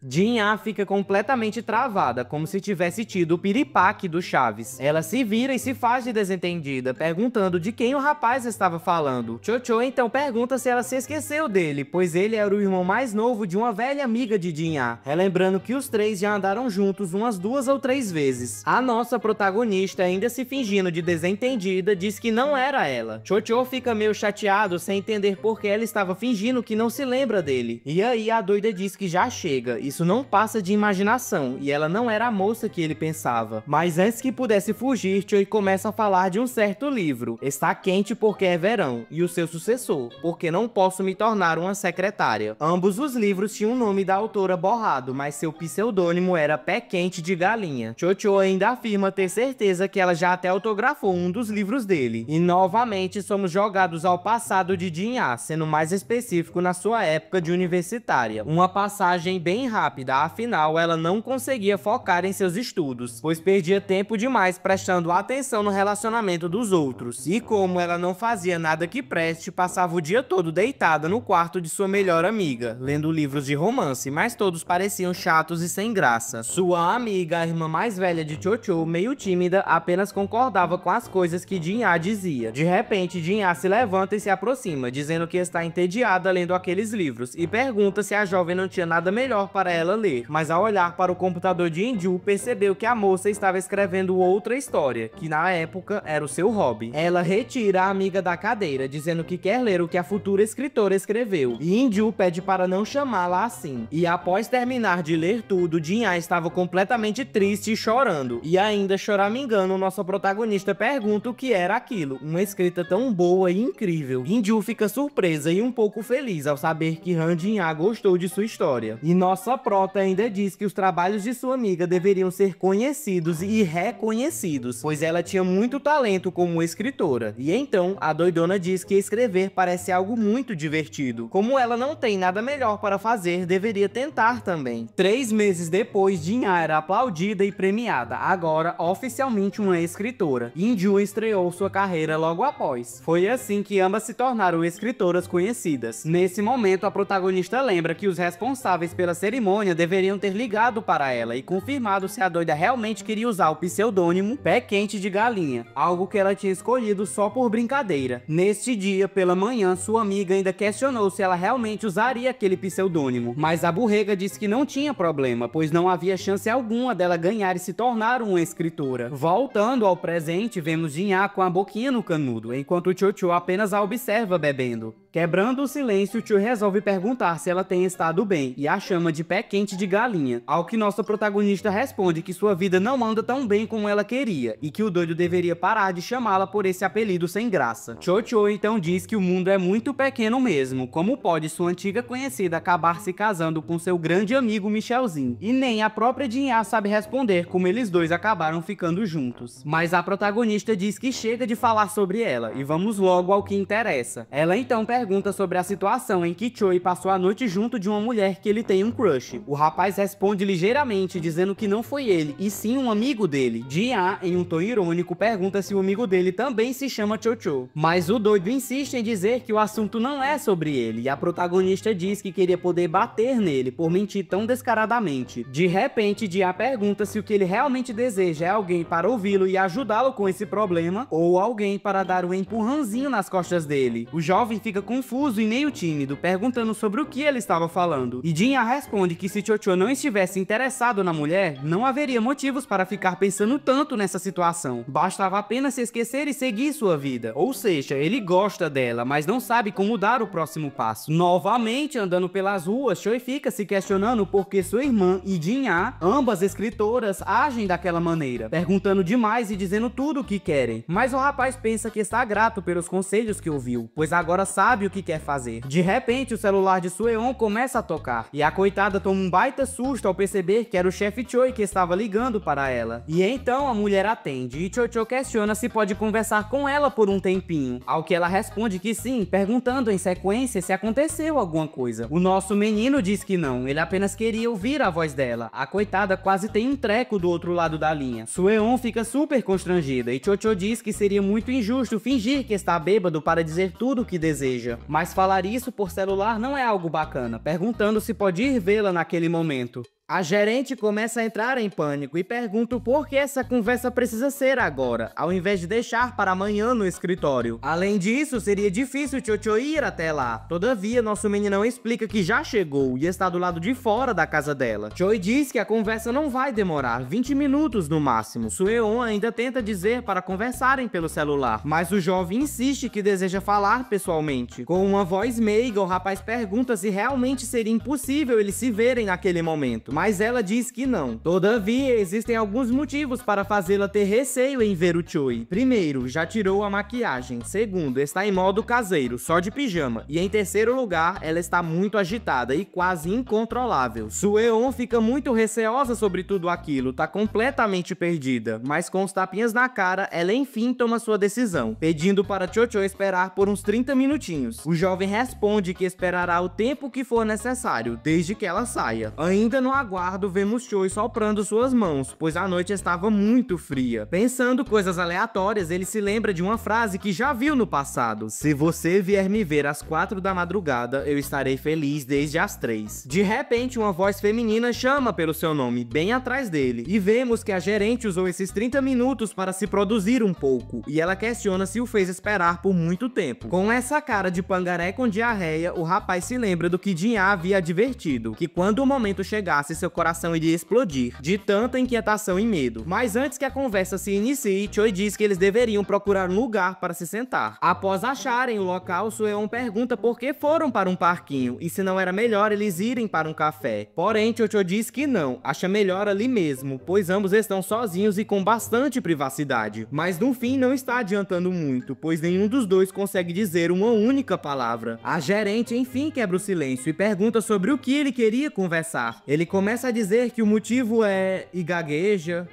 Jin-Ah fica completamente travada, como se tivesse tido o piripaque do Chaves. Ela se vira e se faz de desentendida, perguntando de quem o rapaz estava falando. Cho-Cho então pergunta se ela se esqueceu dele, pois ele era o irmão mais novo de uma velha amiga de Jin-Ah, relembrando que os 3 já andaram juntos umas 2 ou 3 vezes. A nossa protagonista, ainda se fingindo de desentendida, diz que não era ela. Cho-Cho fica meio chateado sem entender por que ela estava fingindo que não se lembra dele. E aí a doida diz que já chega, e isso não passa de imaginação e ela não era a moça que ele pensava. Mas antes que pudesse fugir, Choi começa a falar de um certo livro, Está Quente Porque é Verão, e o seu sucessor, Porque Não Posso Me Tornar Uma Secretária. Ambos os livros tinham o nome da autora borrado, mas seu pseudônimo era Pé Quente de Galinha. Cho ainda afirma ter certeza que ela já até autografou um dos livros dele. E novamente somos jogados ao passado de Jin-ah, sendo mais específico na sua época de universitária. Uma passagem bem rápida, afinal ela não conseguia focar em seus estudos, pois perdia tempo demais prestando atenção no relacionamento dos outros. E como ela não fazia nada que preste, passava o dia todo deitada no quarto de sua melhor amiga, lendo livros de romance, mas todos pareciam chatos e sem graça. Sua amiga, a irmã mais velha de Cho, meio tímida, apenas concordava com as coisas que Jin-ah dizia. De repente, Jin-ah se levanta e se aproxima, dizendo que está entediada lendo aqueles livros, e pergunta se a jovem não tinha nada melhor para ela ler. Mas ao olhar para o computador de In-ju, percebeu que a moça estava escrevendo outra história, que na época era o seu hobby. Ela retira a amiga da cadeira, dizendo que quer ler o que a futura escritora escreveu, e In-ju pede para não chamá-la assim. E após terminar de ler tudo, Jin-ah estava completamente triste e chorando. E ainda choramingando, nossa protagonista pergunta o que era aquilo, uma escrita tão boa e incrível. In-ju fica surpresa e um pouco feliz ao saber que Han Jin-ah gostou de sua história. E nossa prota ainda diz que os trabalhos de sua amiga deveriam ser conhecidos e reconhecidos, pois ela tinha muito talento como escritora. E então, a doidona diz que escrever parece algo muito divertido. Como ela não tem nada melhor para fazer, deveria tentar também. 3 meses depois, Jin-ah era aplaudida e premiada, agora oficialmente uma escritora. In-ju estreou sua carreira logo após. Foi assim que ambas se tornaram escritoras conhecidas. Nesse momento, a protagonista lembra que os responsáveis pela cerimônia deveriam ter ligado para ela e confirmado se a doida realmente queria usar o pseudônimo Pé Quente de Galinha, algo que ela tinha escolhido só por brincadeira. Neste dia, pela manhã, sua amiga ainda questionou se ela realmente usaria aquele pseudônimo, mas a burrega disse que não tinha problema, pois não havia chance alguma dela ganhar e se tornar uma escritora. Voltando ao presente, vemos Jin-ah com a boquinha no canudo, enquanto Cho apenas a observa bebendo. Quebrando o silêncio, Cho resolve perguntar se ela tem estado bem e a chama de Pé Quente de Galinha, ao que nossa protagonista responde que sua vida não anda tão bem como ela queria e que o doido deveria parar de chamá-la por esse apelido sem graça. Cho então diz que o mundo é muito pequeno mesmo, como pode sua antiga conhecida acabar se casando com seu grande amigo Michelzinho, e nem a própria Jin-ah sabe responder como eles dois acabaram ficando juntos. Mas a protagonista diz que chega de falar sobre ela e vamos logo ao que interessa. Ela então pergunta sobre a situação em que Choi passou a noite junto de uma mulher que ele tem um crush. O rapaz responde ligeiramente, dizendo que não foi ele, e sim um amigo dele. Jin-ah, em um tom irônico, pergunta se o amigo dele também se chama Cho, mas o doido insiste em dizer que o assunto não é sobre ele, e a protagonista diz que queria poder bater nele por mentir tão descaradamente. De repente, Jin-ah pergunta se o que ele realmente deseja é alguém para ouvi-lo e ajudá-lo com esse problema, ou alguém para dar um empurrãozinho nas costas dele. O jovem fica confuso e meio tímido, perguntando sobre o que ele estava falando, e Jin-ah responde que se Cho não estivesse interessado na mulher, não haveria motivos para ficar pensando tanto nessa situação. Bastava apenas se esquecer e seguir sua vida. Ou seja, ele gosta dela, mas não sabe como dar o próximo passo. Novamente, andando pelas ruas, Choi fica se questionando por que sua irmã e Jin-ah, ambas escritoras, agem daquela maneira, perguntando demais e dizendo tudo o que querem. Mas o rapaz pensa que está grato pelos conselhos que ouviu, pois agora sabe o que quer fazer. De repente, o celular de Sueon começa a tocar, e a coitada toma um baita susto ao perceber que era o chefe Choi que estava ligando para ela. E então a mulher atende, e Cho questiona se pode conversar com ela por um tempinho, ao que ela responde que sim, perguntando em sequência se aconteceu alguma coisa. O nosso menino diz que não, ele apenas queria ouvir a voz dela. A coitada quase tem um treco do outro lado da linha. Sueon fica super constrangida, e Cho diz que seria muito injusto fingir que está bêbado para dizer tudo o que deseja, mas falar isso por celular não é algo bacana, perguntando se pode ir vê-la naquele momento. A gerente começa a entrar em pânico e pergunta por que essa conversa precisa ser agora, ao invés de deixar para amanhã no escritório. Além disso, seria difícil Chocho ir até lá. Todavia, nosso meninão explica que já chegou e está do lado de fora da casa dela. Choi diz que a conversa não vai demorar, 20 minutos no máximo. Sueon ainda tenta dizer para conversarem pelo celular, mas o jovem insiste que deseja falar pessoalmente. Com uma voz meiga, o rapaz pergunta se realmente seria impossível eles se verem naquele momento, mas ela diz que não. Todavia, existem alguns motivos para fazê-la ter receio em ver o Choi. Primeiro, já tirou a maquiagem. Segundo, está em modo caseiro, só de pijama. E em terceiro lugar, ela está muito agitada e quase incontrolável. Sueon fica muito receosa sobre tudo aquilo, tá completamente perdida, mas com os tapinhas na cara, ela enfim toma sua decisão, pedindo para Chocho esperar por uns 30 minutinhos. O jovem responde que esperará o tempo que for necessário, desde que ela saia. Ainda no aguardo, vemos Choi soprando suas mãos, pois a noite estava muito fria. Pensando coisas aleatórias, ele se lembra de uma frase que já viu no passado: se você vier me ver às 4 da madrugada, eu estarei feliz desde as 3. De repente, uma voz feminina chama pelo seu nome, bem atrás dele, e vemos que a gerente usou esses 30 minutos para se produzir um pouco, e ela questiona se o fez esperar por muito tempo. Com essa cara de pangaré com diarreia, o rapaz se lembra do que Jin havia advertido, que quando o momento chegasse, seu coração iria explodir, de tanta inquietação e medo. Mas antes que a conversa se inicie, Choi diz que eles deveriam procurar um lugar para se sentar. Após acharem o local, Sueon pergunta por que foram para um parquinho, e se não era melhor eles irem para um café. Porém, Chocho diz que não, acha melhor ali mesmo, pois ambos estão sozinhos e com bastante privacidade. Mas no fim não está adiantando muito, pois nenhum dos dois consegue dizer uma única palavra. A gerente enfim quebra o silêncio e pergunta sobre o que ele queria conversar. Ele começa a dizer que o motivo é... e gagueja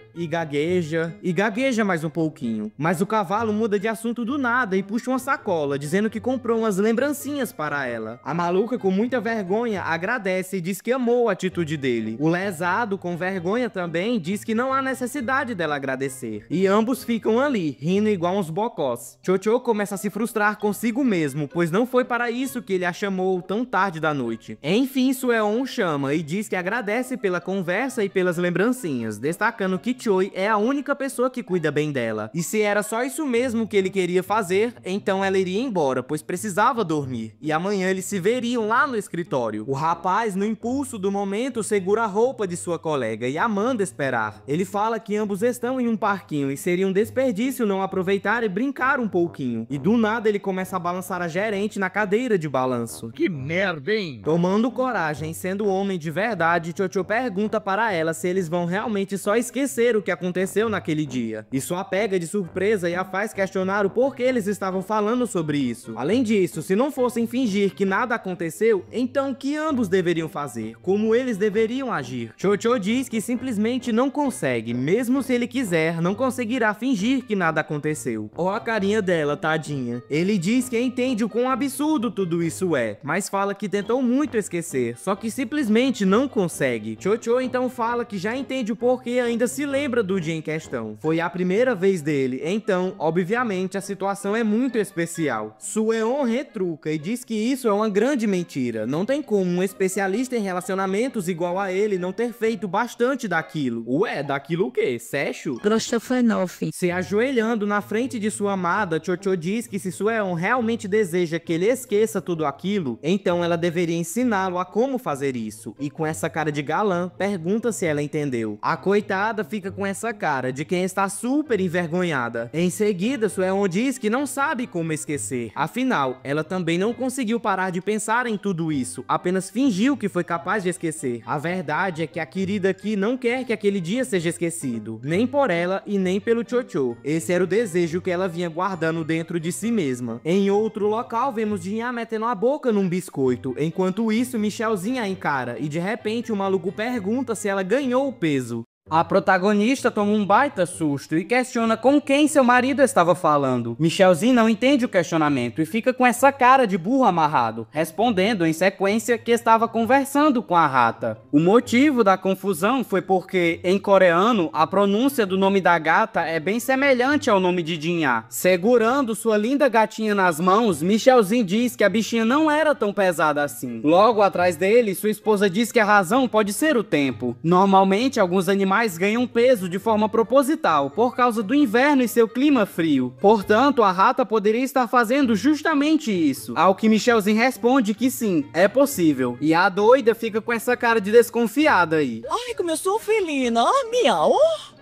mais um pouquinho. Mas o cavalo muda de assunto do nada e puxa uma sacola, dizendo que comprou umas lembrancinhas para ela. A maluca, com muita vergonha, agradece e diz que amou a atitude dele. O lesado, com vergonha também, diz que não há necessidade dela agradecer. E ambos ficam ali, rindo igual uns bocós. Chocho começa a se frustrar consigo mesmo, pois não foi para isso que ele a chamou tão tarde da noite. Enfim, Sueon o chama e diz que agradece pela conversa e pelas lembrancinhas, destacando que Choi é a única pessoa que cuida bem dela. E se era só isso mesmo que ele queria fazer, então ela iria embora, pois precisava dormir. E amanhã eles se veriam lá no escritório. O rapaz, no impulso do momento, segura a roupa de sua colega e a manda esperar. Ele fala que ambos estão em um parquinho e seria um desperdício não aproveitar e brincar um pouquinho. E do nada ele começa a balançar a gerente na cadeira de balanço. Que merda, hein? Tomando coragem, sendo homem de verdade, Chocho pergunta para ela se eles vão realmente só esquecer o que aconteceu naquele dia. Isso a pega de surpresa e a faz questionar o porquê eles estavam falando sobre isso. Além disso, se não fossem fingir que nada aconteceu, então o que ambos deveriam fazer? Como eles deveriam agir? Chocho diz que simplesmente não consegue, mesmo se ele quiser, não conseguirá fingir que nada aconteceu. Ó a carinha dela, tadinha. Ele diz que entende o quão absurdo tudo isso é, mas fala que tentou muito esquecer, só que simplesmente não consegue. Chocho então fala que já entende o porquê ainda se lembra do dia em questão. Foi a primeira vez dele, então, obviamente, a situação é muito especial. Sueon retruca e diz que isso é uma grande mentira. Não tem como um especialista em relacionamentos igual a ele não ter feito bastante daquilo. Ué, daquilo o quê? Sexo? Grostofanoff. Se ajoelhando na frente de sua amada, Chocho diz que se Sueon realmente deseja que ele esqueça tudo aquilo, então ela deveria ensiná-lo a como fazer isso. E com essa cara de galã, pergunta se ela entendeu. A coitada fica com essa cara de quem está super envergonhada. Em seguida, Sueon diz que não sabe como esquecer. Afinal, ela também não conseguiu parar de pensar em tudo isso, apenas fingiu que foi capaz de esquecer. A verdade é que a querida aqui não quer que aquele dia seja esquecido, nem por ela e nem pelo Chocho. Esse era o desejo que ela vinha guardando dentro de si mesma. Em outro local, vemos Jinha metendo a boca num biscoito. Enquanto isso, Michelzinha a encara e de repente o maluco pergunta se ela ganhou o peso. A protagonista toma um baita susto e questiona com quem seu marido estava falando. Michelzinho não entende o questionamento e fica com essa cara de burro amarrado, respondendo em sequência que estava conversando com a rata. O motivo da confusão foi porque, em coreano, a pronúncia do nome da gata é bem semelhante ao nome de Jin-ah. Segurando sua linda gatinha nas mãos, Michelzinho diz que a bichinha não era tão pesada assim. Logo atrás dele, sua esposa diz que a razão pode ser o tempo. Normalmente, alguns animais ganham peso de forma proposital, por causa do inverno e seu clima frio. Portanto, a rata poderia estar fazendo justamente isso. Ao que Michelzinho responde que sim, é possível. E a doida fica com essa cara de desconfiada aí. Ai, como eu sou felina, miau.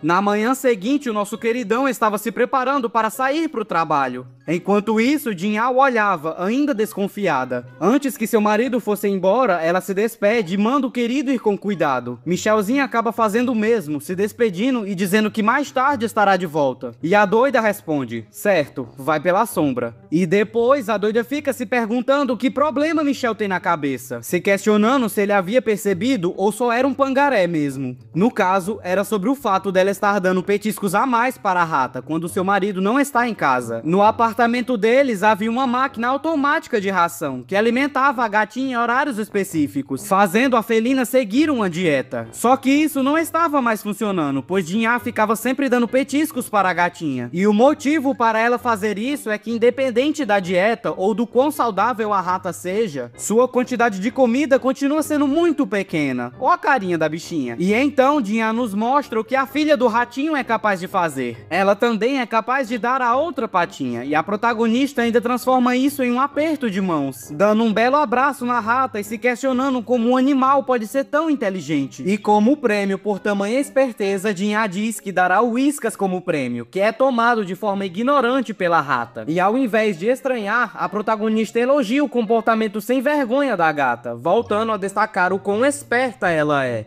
Na manhã seguinte, o nosso queridão estava se preparando para sair para o trabalho. Enquanto isso, Jin-ah olhava, ainda desconfiada. Antes que seu marido fosse embora, ela se despede e manda o querido ir com cuidado. Michelzinho acaba fazendo o mesmo, se despedindo e dizendo que mais tarde estará de volta. E a doida responde, certo, vai pela sombra. E depois, a doida fica se perguntando que problema Michel tem na cabeça, se questionando se ele havia percebido ou só era um pangaré mesmo. No caso, era sobre o fato dela estar dando petiscos a mais para a rata, quando seu marido não está em casa. No apartamento deles havia uma máquina automática de ração, que alimentava a gatinha em horários específicos, fazendo a felina seguir uma dieta. Só que isso não estava mais funcionando, pois Jin-ah ficava sempre dando petiscos para a gatinha. E o motivo para ela fazer isso é que, independente da dieta ou do quão saudável a rata seja, sua quantidade de comida continua sendo muito pequena. Ó a carinha da bichinha. E então Jin-ah nos mostra o que a filha do ratinho é capaz de fazer. Ela também é capaz de dar a outra patinha, e a protagonista ainda transforma isso em um aperto de mãos, dando um belo abraço na rata e se questionando como um animal pode ser tão inteligente. E como prêmio por tamanha esperteza, Jin-ah diz que dará o Whiskas como prêmio, que é tomado de forma ignorante pela rata. E ao invés de estranhar, a protagonista elogia o comportamento sem vergonha da gata, voltando a destacar o quão esperta ela é.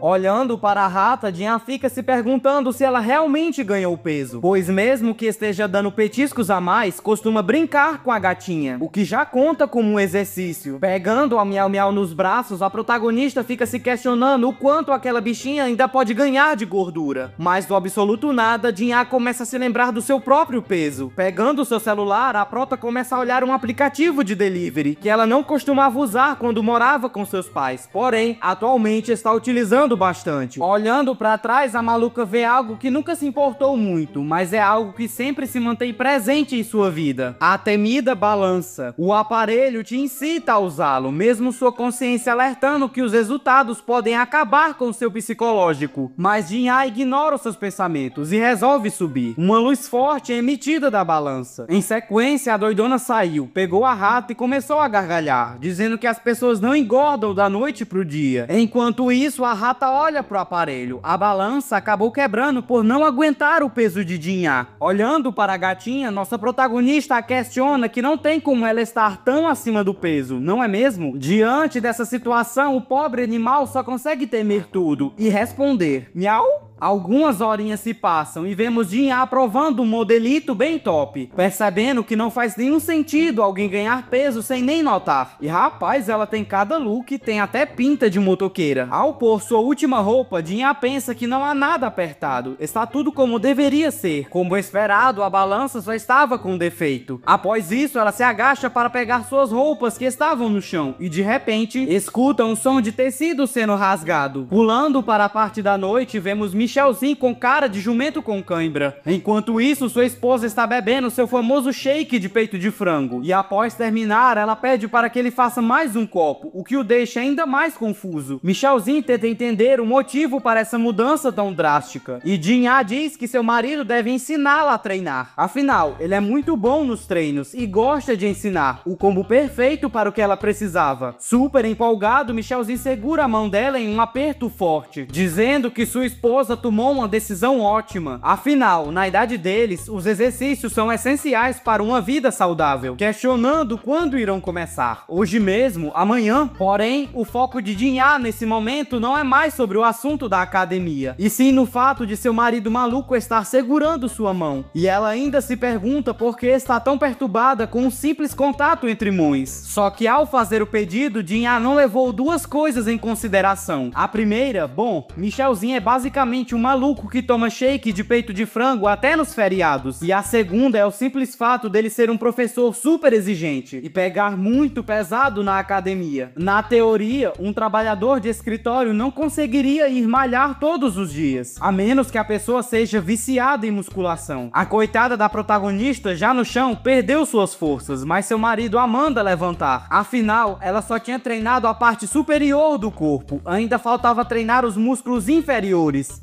Olhando para a rata, Jin-ah fica se perguntando se ela realmente ganhou peso, pois mesmo que esteja dando petiscos a mais, costuma brincar com a gatinha, o que já conta como um exercício. Pegando a Miau Miau nos braços, a protagonista fica se questionando o quanto aquela bichinha ainda pode ganhar de gordura. Mas do absoluto nada, Jin-ah começa a se lembrar do seu próprio peso. Pegando seu celular, a prota começa a olhar um aplicativo de delivery, que ela não costumava usar quando morava com seus pais, porém, atualmente está utilizando bastante. Olhando pra trás, a maluca vê algo que nunca se importou muito, mas é algo que sempre se mantém presente em sua vida. A temida balança. O aparelho te incita a usá-lo, mesmo sua consciência alertando que os resultados podem acabar com o seu psicológico. Mas Jin-ah ignora os seus pensamentos e resolve subir. Uma luz forte é emitida da balança. Em sequência, a doidona saiu, pegou a rata e começou a gargalhar, dizendo que as pessoas não engordam da noite pro dia. Enquanto isso, a rata olha pro aparelho. A balança acabou quebrando por não aguentar o peso de Jin-ah. Olhando para a gatinha, nossa protagonista a questiona que não tem como ela estar tão acima do peso, não é mesmo? Diante dessa situação, o pobre animal só consegue temer tudo e responder: miau? Algumas horinhas se passam e vemos Jin-ah provando um modelito bem top, percebendo que não faz nenhum sentido alguém ganhar peso sem nem notar. E rapaz, ela tem cada look, tem até pinta de motoqueira. Ao pôr sua última roupa, Jin-ah pensa que não há nada apertado, está tudo como deveria ser. Como esperado, a balança só estava com defeito. Após isso, ela se agacha para pegar suas roupas que estavam no chão e de repente, escuta um som de tecido sendo rasgado. Pulando para a parte da noite, vemos Michelzinho com cara de jumento com cãibra. Enquanto isso, sua esposa está bebendo seu famoso shake de peito de frango. E após terminar, ela pede para que ele faça mais um copo, o que o deixa ainda mais confuso. Michelzinho tenta entender o motivo para essa mudança tão drástica. E Jin-ah diz que seu marido deve ensiná-la a treinar. Afinal, ele é muito bom nos treinos e gosta de ensinar, o combo perfeito para o que ela precisava. Super empolgado, Michelzinho segura a mão dela em um aperto forte, dizendo que sua esposa tomou uma decisão ótima. Afinal, na idade deles, os exercícios são essenciais para uma vida saudável, questionando quando irão começar. Hoje mesmo, amanhã. Porém, o foco de Jinha nesse momento não é mais sobre o assunto da academia, e sim no fato de seu marido maluco estar segurando sua mão. E ela ainda se pergunta por que está tão perturbada com um simples contato entre mãos. Só que ao fazer o pedido, Jinha não levou duas coisas em consideração. A primeira, bom, Michelzinho é basicamente um maluco que toma shake de peito de frango até nos feriados. E a segunda é o simples fato dele ser um professor super exigente e pegar muito pesado na academia. Na teoria, um trabalhador de escritório não conseguiria ir malhar todos os dias, a menos que a pessoa seja viciada em musculação. A coitada da protagonista, já no chão, perdeu suas forças, mas seu marido a manda levantar. Afinal, ela só tinha treinado a parte superior do corpo, ainda faltava treinar os músculos inferiores.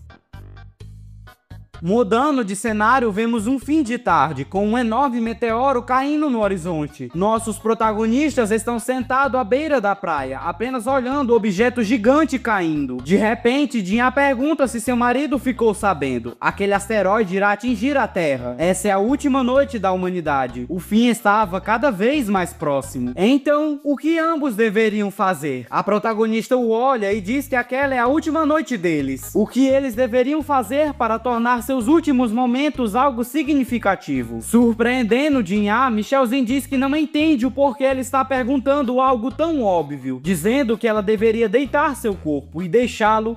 Mudando de cenário, vemos um fim de tarde, com um enorme meteoro caindo no horizonte. Nossos protagonistas estão sentados à beira da praia, apenas olhando o objeto gigante caindo. De repente, Jinha pergunta se seu marido ficou sabendo. Aquele asteroide irá atingir a Terra. Essa é a última noite da humanidade. O fim estava cada vez mais próximo. Então, o que ambos deveriam fazer? A protagonista o olha e diz que aquela é a última noite deles. O que eles deveriam fazer para tornar seus últimos momentos algo significativo. Surpreendendo Jinha, Michelzinho diz que não entende o porquê ela está perguntando algo tão óbvio, dizendo que ela deveria deitar seu corpo e deixá-lo.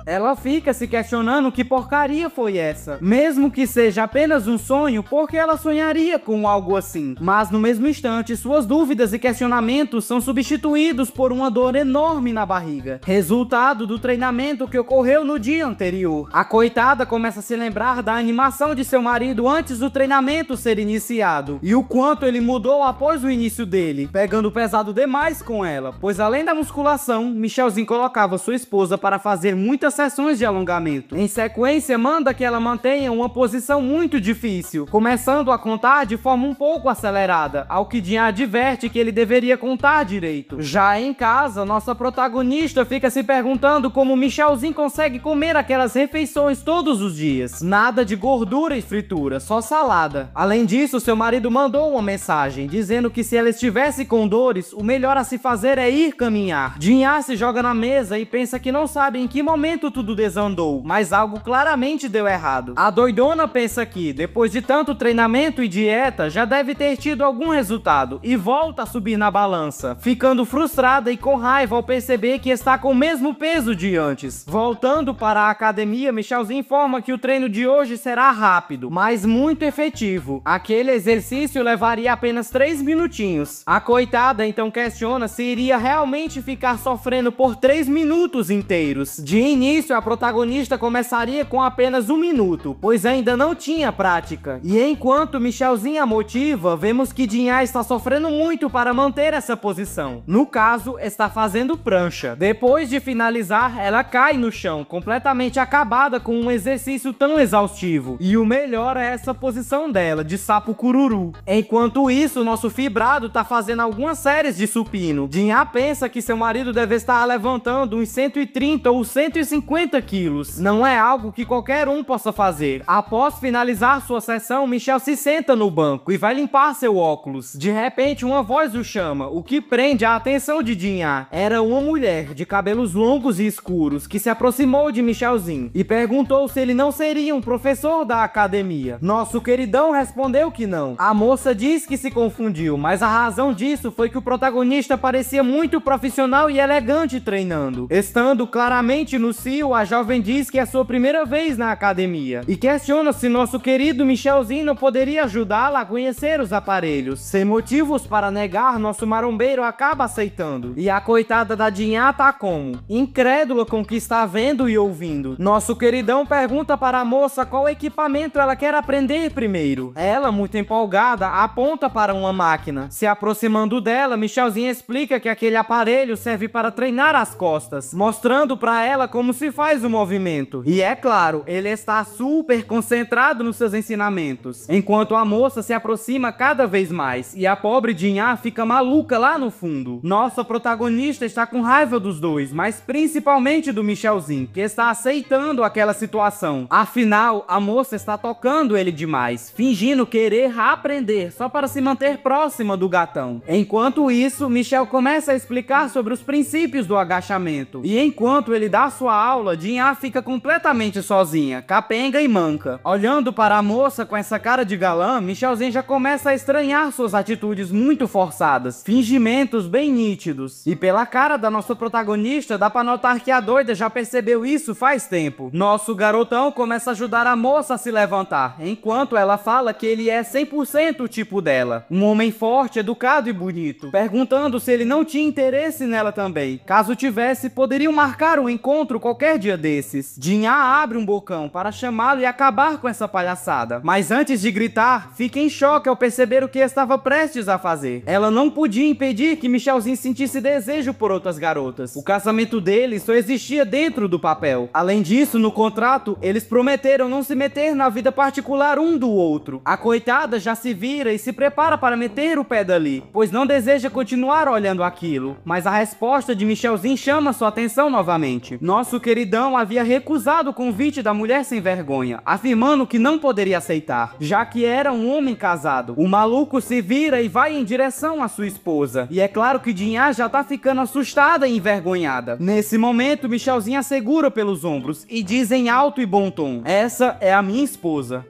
Ela fica se questionando que porcaria foi essa. Mesmo que seja apenas um sonho, por que ela sonharia com algo assim? Mas no mesmo instante, suas dúvidas e questionamentos são substituídos por uma dor enorme na barriga, resultado do treinamento que ocorreu no dia anterior. A coitada começa a se lembrar da animação de seu marido antes do treinamento ser iniciado, e o quanto ele mudou após o início dele, pegando pesado demais com ela, pois além da musculação, Michelzinho colocava sua esposa para fazer muitas sessões de alongamento. Em sequência, manda que ela mantenha uma posição muito difícil, começando a contar de forma um pouco acelerada, ao que Jinha adverte que ele deveria contar direito. Já em casa, nossa protagonista fica se perguntando como Michelzinho consegue comer aquelas refeições todos os dias. Nada de gordura e fritura, só salada. Além disso, seu marido mandou uma mensagem, dizendo que se ela estivesse com dores, o melhor a se fazer é ir caminhar. Jinha se joga na mesa e pensa que não sabe em que momento tudo desandou, mas algo claramente deu errado. A doidona pensa que, depois de tanto treinamento e dieta, já deve ter tido algum resultado, e volta a subir na balança, ficando frustrada e com raiva ao perceber que está com o mesmo peso de antes. Voltando para a academia, Michelzinho informa que o treino de hoje será rápido, mas muito efetivo. Aquele exercício levaria apenas 3 minutinhos. A coitada então questiona se iria realmente ficar sofrendo por 3 minutos inteiros. De início, a protagonista começaria com apenas 1 minuto, pois ainda não tinha prática. E enquanto Michelzinho a motiva, vemos que Jinha está sofrendo muito para manter essa posição. No caso, está fazendo prancha. Depois de finalizar, ela cai no chão, completamente acabada com um exercício tão exaustivo. E o melhor é essa posição dela, de sapo cururu. Enquanto isso, nosso fibrado tá fazendo algumas séries de supino. Jinha pensa que seu marido deve estar levantando uns 130 ou 150 quilos. Não é algo que qualquer um possa fazer. Após finalizar sua sessão, Michel se senta no banco e vai limpar seu óculos. De repente, uma voz o chama, o que prende a atenção de Jinha. Era uma mulher de cabelos longos e escuros que se aproximou de Michelzinho e perguntou se ele não seria um professor da academia. Nosso queridão respondeu que não. A moça diz que se confundiu, mas a razão disso foi que o protagonista parecia muito profissional e elegante treinando. Estando claramente no cio, a jovem diz que é sua primeira vez na academia e questiona se nosso querido Michelzinho não poderia ajudá-la a conhecer os aparelhos. Sem motivos para negar, nosso marombeiro acaba aceitando. E a coitada da Jinha tá como? Incrédula com o que está vendo e ouvindo. Nosso queridão pergunta para a moça qual equipamento ela quer aprender primeiro. Ela, muito empolgada, aponta para uma máquina. Se aproximando dela, Michelzinho explica que aquele aparelho serve para treinar as costas, mostrando para ela como se se faz o movimento. E é claro, ele está super concentrado nos seus ensinamentos, enquanto a moça se aproxima cada vez mais e a pobre Jinha fica maluca lá no fundo. Nossa protagonista está com raiva dos dois, mas principalmente do Michelzinho, que está aceitando aquela situação. Afinal, a moça está tocando ele demais, fingindo querer aprender só para se manter próxima do gatão. Enquanto isso, Michel começa a explicar sobre os princípios do agachamento. E enquanto ele dá sua aula, Jinha fica completamente sozinha, capenga e manca. Olhando para a moça com essa cara de galã, Michelzinho já começa a estranhar suas atitudes muito forçadas, fingimentos bem nítidos. E pela cara da nossa protagonista, dá pra notar que a doida já percebeu isso faz tempo. Nosso garotão começa a ajudar a moça a se levantar, enquanto ela fala que ele é 100% o tipo dela. Um homem forte, educado e bonito, perguntando se ele não tinha interesse nela também. Caso tivesse, poderiam marcar um encontro qualquer dia desses. Jinha abre um bocão para chamá-lo e acabar com essa palhaçada. Mas antes de gritar, fica em choque ao perceber o que estava prestes a fazer. Ela não podia impedir que Michelzinho sentisse desejo por outras garotas. O casamento deles só existia dentro do papel. Além disso, no contrato, eles prometeram não se meter na vida particular um do outro. A coitada já se vira e se prepara para meter o pé dali, pois não deseja continuar olhando aquilo. Mas a resposta de Michelzinho chama sua atenção novamente. Nosso queridão havia recusado o convite da mulher sem vergonha, afirmando que não poderia aceitar, já que era um homem casado. O maluco se vira e vai em direção à sua esposa. E é claro que Jinha já tá ficando assustada e envergonhada. Nesse momento, Michelzinho a segura pelos ombros e diz em alto e bom tom: "Essa é a minha esposa."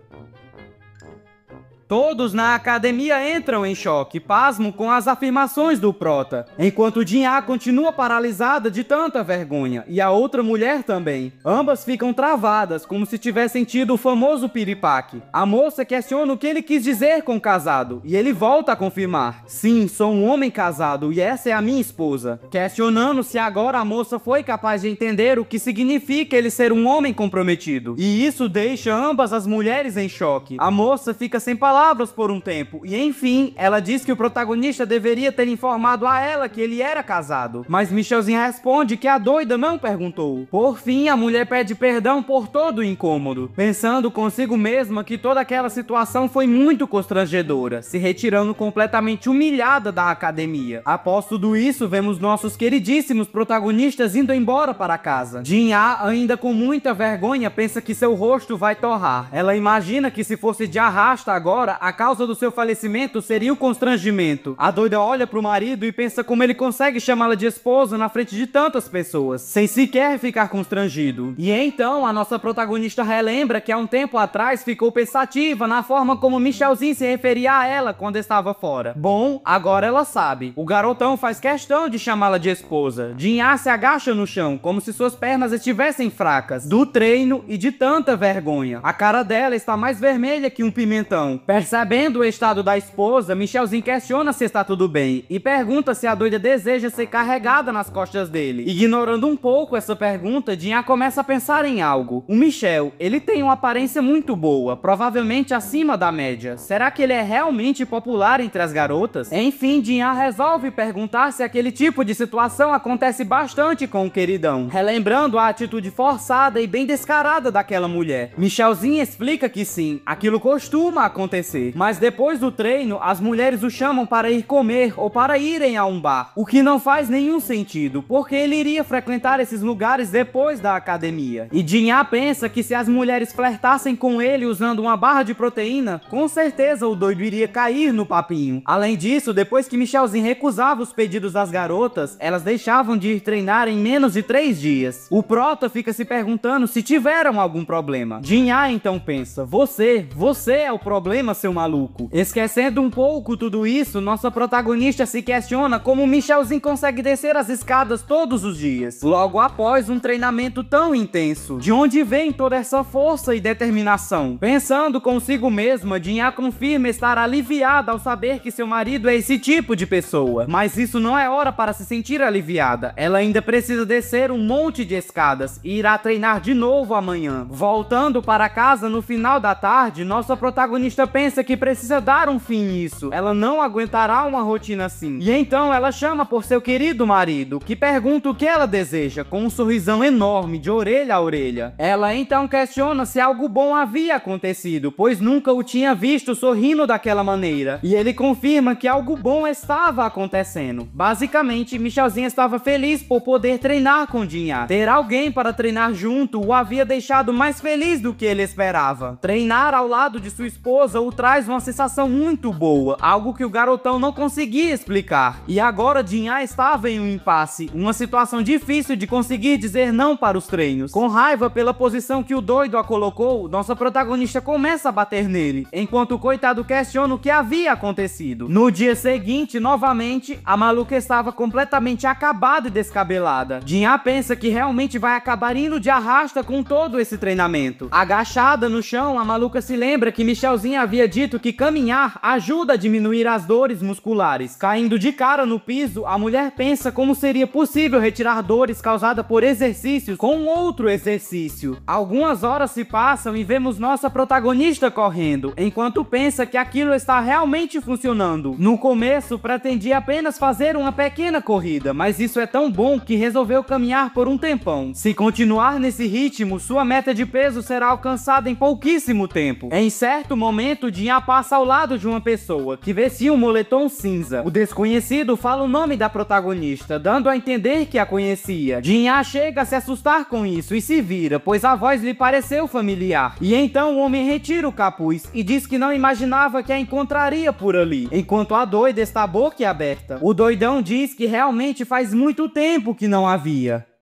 Todos na academia entram em choque, pasmo com as afirmações do prota, enquanto Jinha continua paralisada de tanta vergonha, e a outra mulher também. Ambas ficam travadas, como se tivessem tido o famoso piripaque. A moça questiona o que ele quis dizer com casado, e ele volta a confirmar: "Sim, sou um homem casado, e essa é a minha esposa", questionando se agora a moça foi capaz de entender o que significa ele ser um homem comprometido. E isso deixa ambas as mulheres em choque. A moça fica sem palavras por um tempo, e enfim, ela diz que o protagonista deveria ter informado a ela que ele era casado, mas Michelzinho responde que a doida não perguntou. Por fim, a mulher pede perdão por todo o incômodo, pensando consigo mesma que toda aquela situação foi muito constrangedora, se retirando completamente humilhada da academia. Após tudo isso, vemos nossos queridíssimos protagonistas indo embora para casa. Jinha, ainda com muita vergonha, pensa que seu rosto vai torrar. Ela imagina que se fosse de arrasta agora, a causa do seu falecimento seria o constrangimento. A doida olha pro marido e pensa como ele consegue chamá-la de esposa na frente de tantas pessoas, sem sequer ficar constrangido. E então, a nossa protagonista relembra que há um tempo atrás ficou pensativa na forma como Michelzinho se referia a ela quando estava fora. Bom, agora ela sabe. O garotão faz questão de chamá-la de esposa. Jinha se agacha no chão, como se suas pernas estivessem fracas, do treino e de tanta vergonha. A cara dela está mais vermelha que um pimentão. Percebendo o estado da esposa, Michelzinho questiona se está tudo bem e pergunta se a doida deseja ser carregada nas costas dele. Ignorando um pouco essa pergunta, Jinha começa a pensar em algo. O Michel, ele tem uma aparência muito boa, provavelmente acima da média. Será que ele é realmente popular entre as garotas? Enfim, Jinha resolve perguntar se aquele tipo de situação acontece bastante com o queridão, relembrando a atitude forçada e bem descarada daquela mulher. Michelzinho explica que sim, aquilo costuma acontecer. Mas depois do treino, as mulheres o chamam para ir comer ou para irem a um bar, o que não faz nenhum sentido, porque ele iria frequentar esses lugares depois da academia. E Jinha pensa que se as mulheres flertassem com ele usando uma barra de proteína, com certeza o doido iria cair no papinho. Além disso, depois que Michelzinho recusava os pedidos das garotas, elas deixavam de ir treinar em menos de 3 dias. O prota fica se perguntando se tiveram algum problema. Jinha então pensa: você é o problema, seu maluco. Esquecendo um pouco tudo isso, nossa protagonista se questiona como Michelzinho consegue descer as escadas todos os dias, logo após um treinamento tão intenso. De onde vem toda essa força e determinação? Pensando consigo mesma, Jinha confirma estar aliviada ao saber que seu marido é esse tipo de pessoa. Mas isso não é hora para se sentir aliviada. Ela ainda precisa descer um monte de escadas e irá treinar de novo amanhã. Voltando para casa no final da tarde, nossa protagonista pensa pensa que precisa dar um fim nisso. Ela não aguentará uma rotina assim. E então ela chama por seu querido marido, que pergunta o que ela deseja, com um sorrisão enorme de orelha a orelha. Ela então questiona se algo bom havia acontecido, pois nunca o tinha visto sorrindo daquela maneira. E ele confirma que algo bom estava acontecendo. Basicamente, Michelzinha estava feliz por poder treinar com Jinha. Ter alguém para treinar junto o havia deixado mais feliz do que ele esperava. Treinar ao lado de sua esposa o traz uma sensação muito boa, algo que o garotão não conseguia explicar. E agora Jinha estava em um impasse, uma situação difícil de conseguir dizer não para os treinos. Com raiva pela posição que o doido a colocou, nossa protagonista começa a bater nele, enquanto o coitado questiona o que havia acontecido. No dia seguinte, novamente, a maluca estava completamente acabada e descabelada. Jinha pensa que realmente vai acabar indo de arrasta com todo esse treinamento. Agachada no chão, a maluca se lembra que Michelzinha havia dito que caminhar ajuda a diminuir as dores musculares. Caindo de cara no piso, a mulher pensa como seria possível retirar dores causadas por exercícios com outro exercício. Algumas horas se passam e vemos nossa protagonista correndo, enquanto pensa que aquilo está realmente funcionando. No começo, pretendia apenas fazer uma pequena corrida, mas isso é tão bom que resolveu caminhar por um tempão. Se continuar nesse ritmo, sua meta de peso será alcançada em pouquíssimo tempo. Em certo momento, Jinha passa ao lado de uma pessoa que vestia um moletom cinza. O desconhecido fala o nome da protagonista, dando a entender que a conhecia. Jinha chega a se assustar com isso e se vira, pois a voz lhe pareceu familiar. E então o homem retira o capuz e diz que não imaginava que a encontraria por ali, enquanto a doida está boquiaberta. O doidão diz que realmente faz muito tempo que não a via.